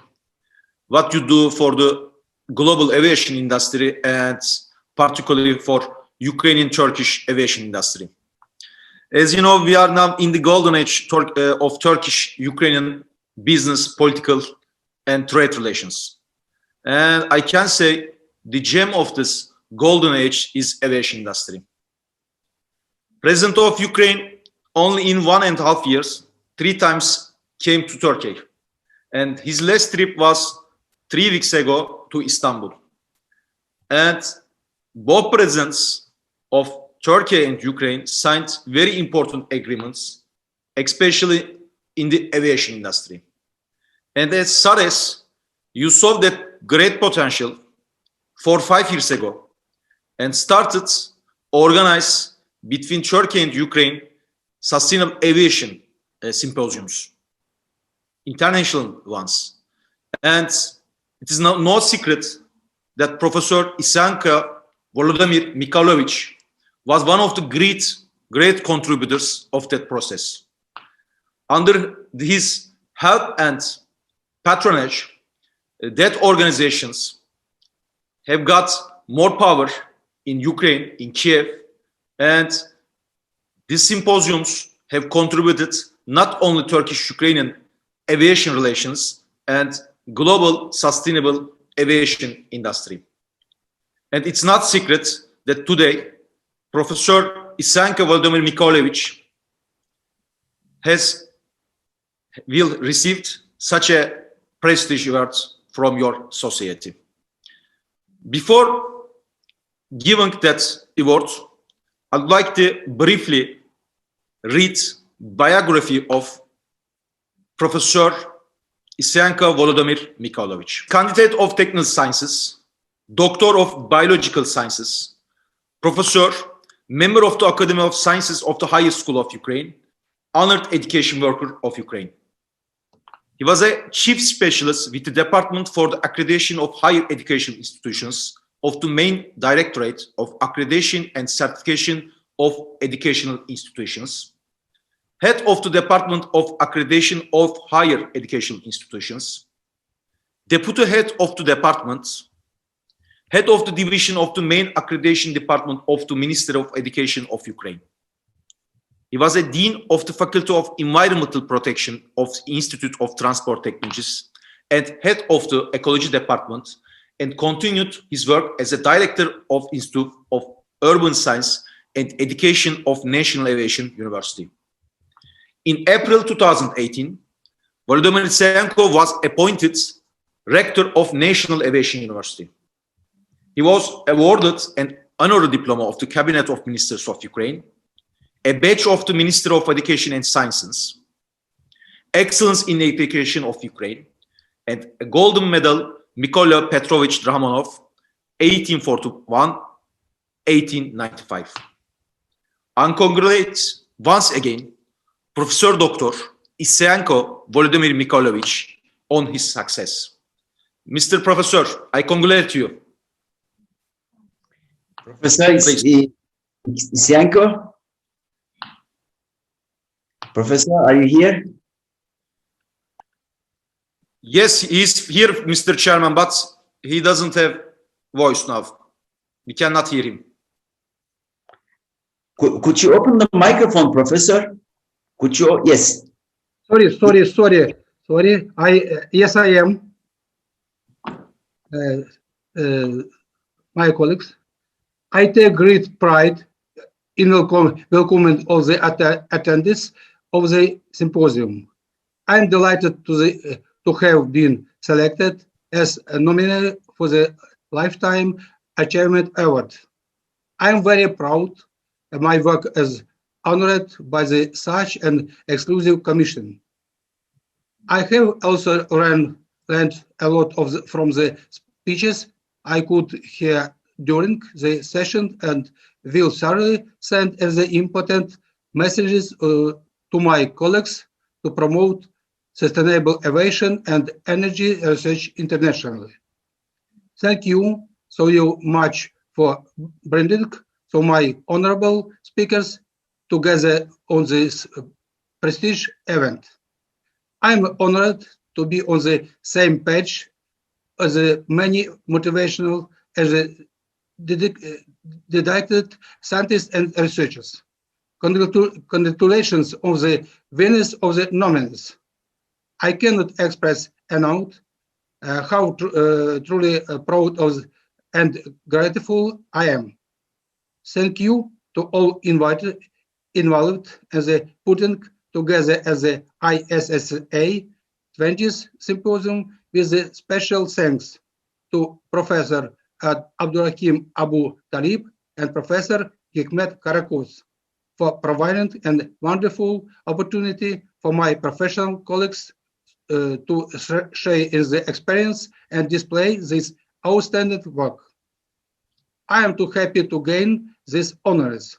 what you do for the global aviation industry and particularly for Ukrainian-Turkish aviation industry. As you know, we are now in the golden age of Turkish-Ukrainian business, political, and trade relations. And I can say the gem of this golden age is aviation industry. President of Ukraine only in 1.5 years, 3 times came to Turkey. And his last trip was 3 weeks ago to Istanbul. And both presidents of Turkey and Ukraine signed very important agreements, especially in the aviation industry. And at Sares, you saw that great potential 4-5 years ago and started organize between Turkey and Ukraine Sustainable Aviation symposiums, international ones. And it is no secret that Professor Isanka Volodymyr Mikhailovich was one of the great contributors of that process. Under his help and patronage, that organizations have got more power in Ukraine, in Kiev, and these symposiums have contributed not only Turkish-Ukrainian aviation relations and global sustainable aviation industry. And it's not secret that today, Professor Isanka Volodymyr Mikhailovich will receive such a prestige award from your society. Before giving that award, I'd like to briefly read biography of Professor Isanka Volodymyr Mikhailovich. Candidate of Technical Sciences, Doctor of Biological Sciences, Professor, member of the Academy of Sciences of the Higher School of Ukraine, Honored Education Worker of Ukraine. He was a chief specialist with the Department for the Accreditation of Higher Education Institutions of the main Directorate of Accreditation and Certification of Educational Institutions, head of the Department of Accreditation of Higher Education Institutions, deputy head of the department, head of the division of the main accreditation department of the Ministry of Education of Ukraine. He was a dean of the Faculty of Environmental Protection of the Institute of Transport Technologies and head of the Ecology Department, and continued his work as a director of Institute of Urban Science and Education of National Aviation University. In April 2018, Volodymyr Isanko was appointed rector of National Aviation University. He was awarded an honorary diploma of the Cabinet of Ministers of Ukraine, a badge of the Ministry of Education and Sciences, Excellence in Education of Ukraine, and a golden medal Mykola Petrovich Dramonov, 1841-1895. I congratulate once again Professor Dr. Isanka Volodymyr Mikhailovich on his success. Mr. Professor, I congratulate you. Professor Isanko? Professor, are you here? Yes, he's here, Mr. Chairman, but he doesn't have voice now. We cannot hear him. Could you open the microphone, Professor? Could you? Yes. Sorry. Yes, I am. My colleagues, I take great pride in welcoming all the attendees of the symposium. I'm delighted to have been selected as a nominee for the Lifetime Achievement Award. I'm very proud of my work as honored by such an exclusive commission. I have also learned a lot from the speeches I could hear during the session and will certainly send the important messages to my colleagues to promote sustainable aviation and energy research internationally. Thank you so much for bringing so my honorable speakers together on this prestige event. I'm honored to be on the same page as many motivational as dedicated scientists and researchers. Congratulations on the winners of the nominees. I cannot express enough how truly proud of and grateful I am. Thank you to all involved as putting together as the ISSA 20th Symposium with a special thanks to Professor Abdulhakim Abu Talib and Professor Hikmet Karakoç for providing a wonderful opportunity for my professional colleagues to share the experience and display this outstanding work. I am too happy to gain these honors.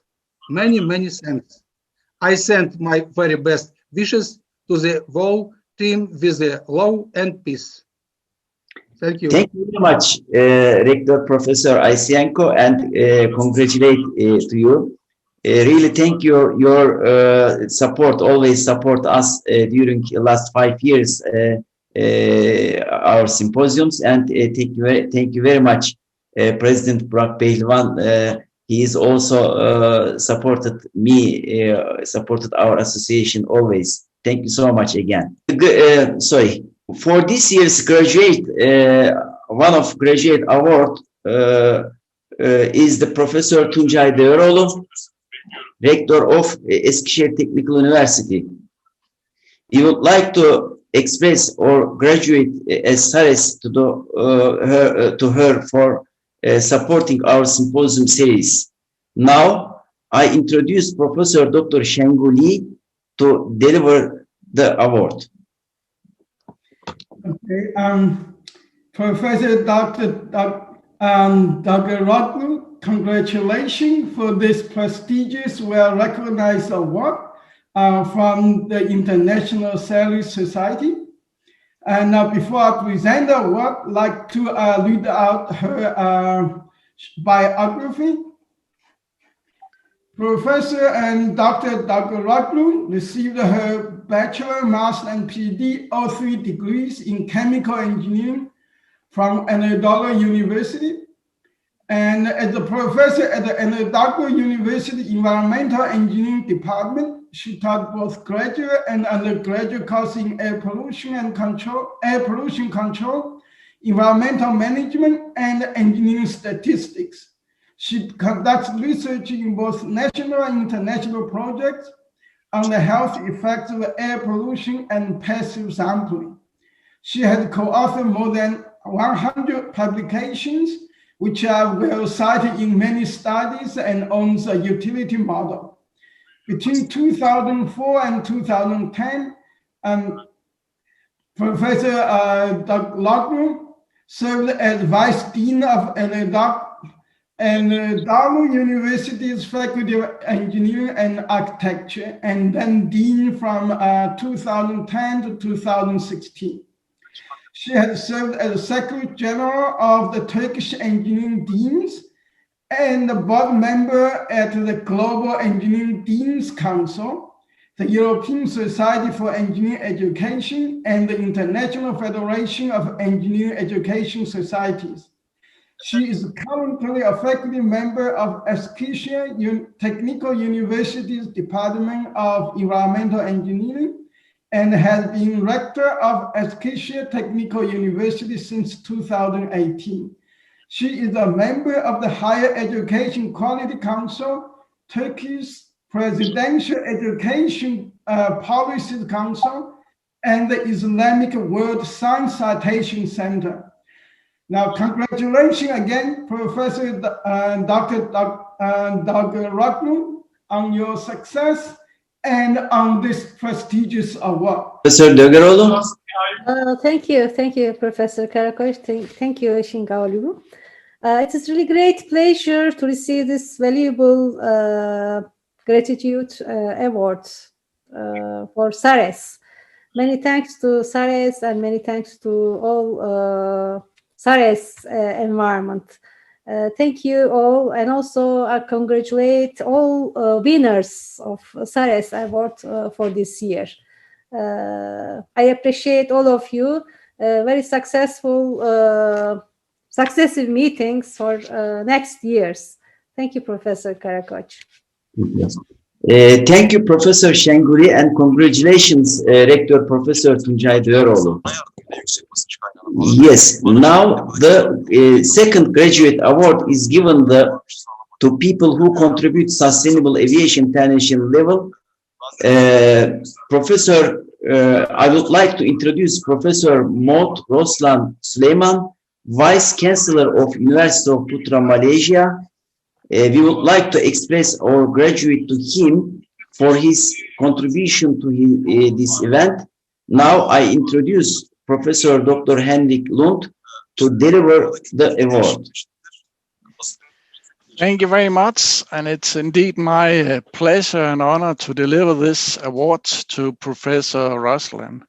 Many, many thanks. I send my very best wishes to the whole team with the love and peace. Thank you. Thank you very much, Rector Professor Aysienko, and congratulate to you. Really thank your support, always support us during the last 5 years, our symposiums, and thank you very much, President Burak Pehlivan. He is also supported me, supported our association always. Thank you so much again. Sorry. For this year's graduate, one of graduate award is the Professor Tuncay Deveroğlu, Rector of Eskişehir Technical University. We would like to express our graduate as Sares to her for supporting our symposium series. Now, I introduce Professor Dr. Şengül Lee to deliver the award. Okay, Professor Dr. Rotlu, congratulations for this prestigious, well-recognized award from the International Sares Society. And before I present the award, I'd like to read out her biography. Professor and Dr. Rotlu received her bachelor, master, and PhD, all 3 degrees in chemical engineering from Anadolu University. And as a professor at the Anadolu University Environmental Engineering Department, she taught both graduate and undergraduate courses in air pollution control, environmental management, and engineering statistics. She conducts research in both national and international projects on the health effects of air pollution and passive sampling. She has co-authored more than 100 publications, which are well cited in many studies, and owns a utility model. Between 2004 and 2010, Professor Dr. Rotlu served as Vice Dean of Anadolu University's Faculty of Engineering and Architecture, and then Dean from 2010 to 2016. She has served as Secretary General of the Turkish Engineering Deans and a board member at the Global Engineering Deans Council, the European Society for Engineering Education, and the International Federation of Engineering Education Societies. She is currently a faculty member of Eskişehir Technical University's Department of Environmental Engineering and has been rector of Eskişehir Technical University since 2018. She is a member of the Higher Education Quality Council, Turkey's Presidential Education Policy Council, and the Islamic World Science Citation Center. Now, congratulations again, Professor Dr. Rotlu, on your success and on this prestigious award. Professor Deveroğlu. Thank you, Professor Karakoç. Thank you, Şengül. It is really great pleasure to receive this valuable gratitude award for Sares. Many thanks to Sares and many thanks to all Sares environment. Thank you all, and also I congratulate all winners of Sares Award for this year. I appreciate all of you. Very successive meetings for next years. Thank you, Professor Karakoç. Yes. Thank you, Professor Şengül Lee, and congratulations, Rector Professor Tuncay Deveroğlu. Yes, now the second graduate award is given to people who contribute Sustainable Aviation International level. Professor I would like to introduce Professor Mohd Roslan Sulaiman, Vice Chancellor of University of Putra, Malaysia. We would like to express our gratitude to him for his contribution to this event. Now I introduce Professor Dr. Henrik Lund to deliver the award. Thank you very much, and it's indeed my pleasure and honor to deliver this award to Professor Roslan.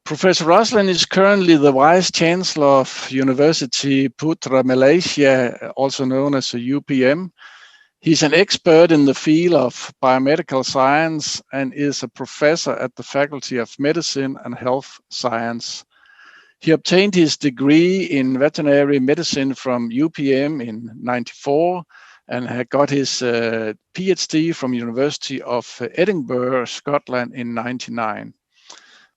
Professor Roslan is currently the Vice Chancellor of University Putra, Malaysia, also known as the UPM. He's an expert in the field of biomedical science and is a professor at the Faculty of Medicine and Health Science. He obtained his degree in veterinary medicine from UPM in '94 and had got his PhD from University of Edinburgh, Scotland in '99.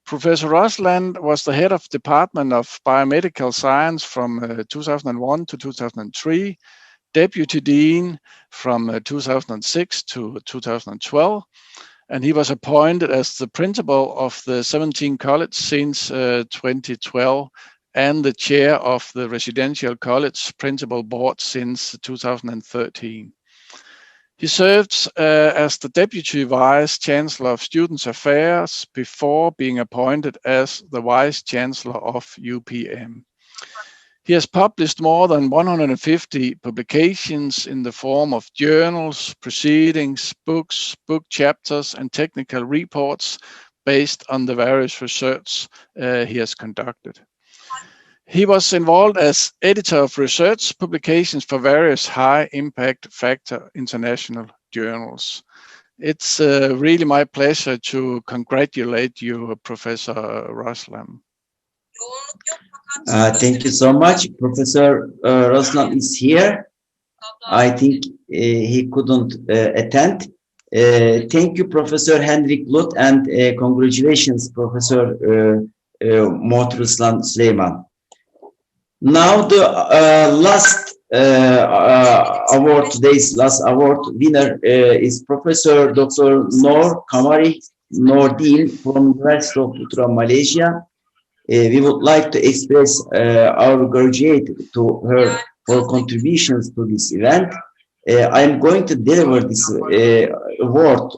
Professor Roslan was the head of Department of Biomedical Science from 2001 to 2003, Deputy Dean from 2006 to 2012, and he was appointed as the principal of the 17 College since 2012 and the chair of the Residential College Principal Board since 2013. He served as the Deputy Vice Chancellor of Students' Affairs before being appointed as the Vice Chancellor of UPM. He has published more than 150 publications in the form of journals, proceedings, books, book chapters, and technical reports based on the various research he has conducted. He was involved as editor of research publications for various high impact factor international journals. It's really my pleasure to congratulate you, Professor Roslan. Thank you so much. Professor Roslan is here. I think he couldn't attend. Thank you, Professor Henrik Lund, and congratulations, Professor Mohd Roslan Sulaiman. Now the last award, today's last award winner is Professor Dr. Noor Kamari Nordin from University of Putra, Malaysia. We would like to express our gratitude to her for contributions to this event. I am going to deliver this award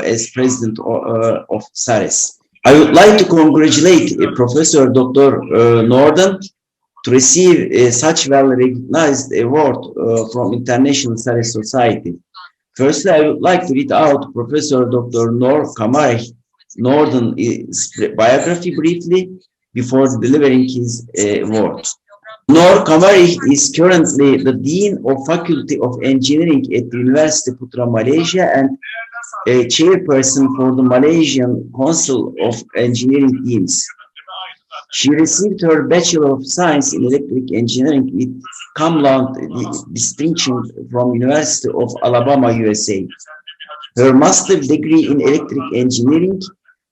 as president of Sares. I would like to congratulate Professor Dr. Nordin to receive such well-recognized award from International Sysmposium Society. Firstly, I would like to read out Professor Dr. Noor Kamari Nordin's biography briefly before delivering his award. Noor Kamari is currently the Dean of Faculty of Engineering at the University of Putra, Malaysia, and a chairperson for the Malaysian Council of Engineering Teams. She received her Bachelor of Science in Electric Engineering with cum laude distinction from University of Alabama, USA. Her master's degree in Electric Engineering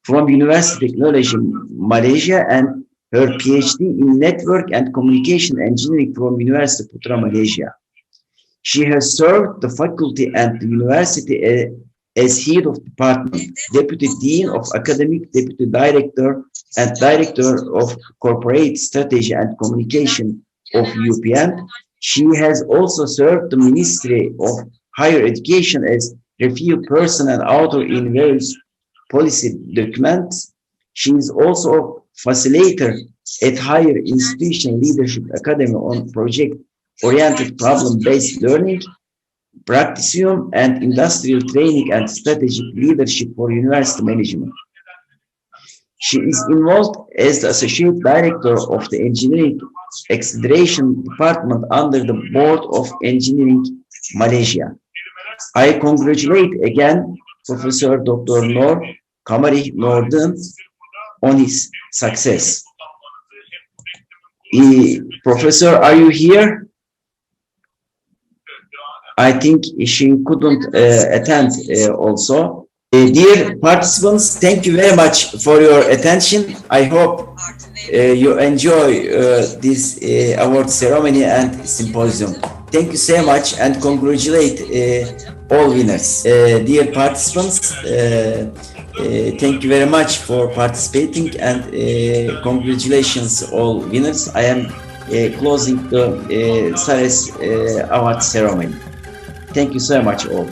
from University of Technology, Malaysia, and her PhD in Network and Communication Engineering from University of Putra, Malaysia. She has served the faculty and the university as head of department, deputy dean of academic, deputy director, and director of corporate strategy and communication of UPM. She has also served the Ministry of Higher Education as review person and author in various policy documents. She is also a facilitator at Higher Institution Leadership Academy on project-oriented problem-based learning, practice-room, and industrial training and strategic leadership for university management. She is involved as the Associate Director of the Engineering Acceleration Department under the Board of Engineering Malaysia. I congratulate again Professor Dr. Noor Kamari Nordin on his success. Professor, are you here? I think she couldn't attend also. Dear participants, thank you very much for your attention. I hope you enjoy this award ceremony and symposium. Thank you so much and congratulate all winners. Dear participants, Thank you very much for participating, and congratulations all winners. I am closing the Sares award ceremony. Thank you so much all.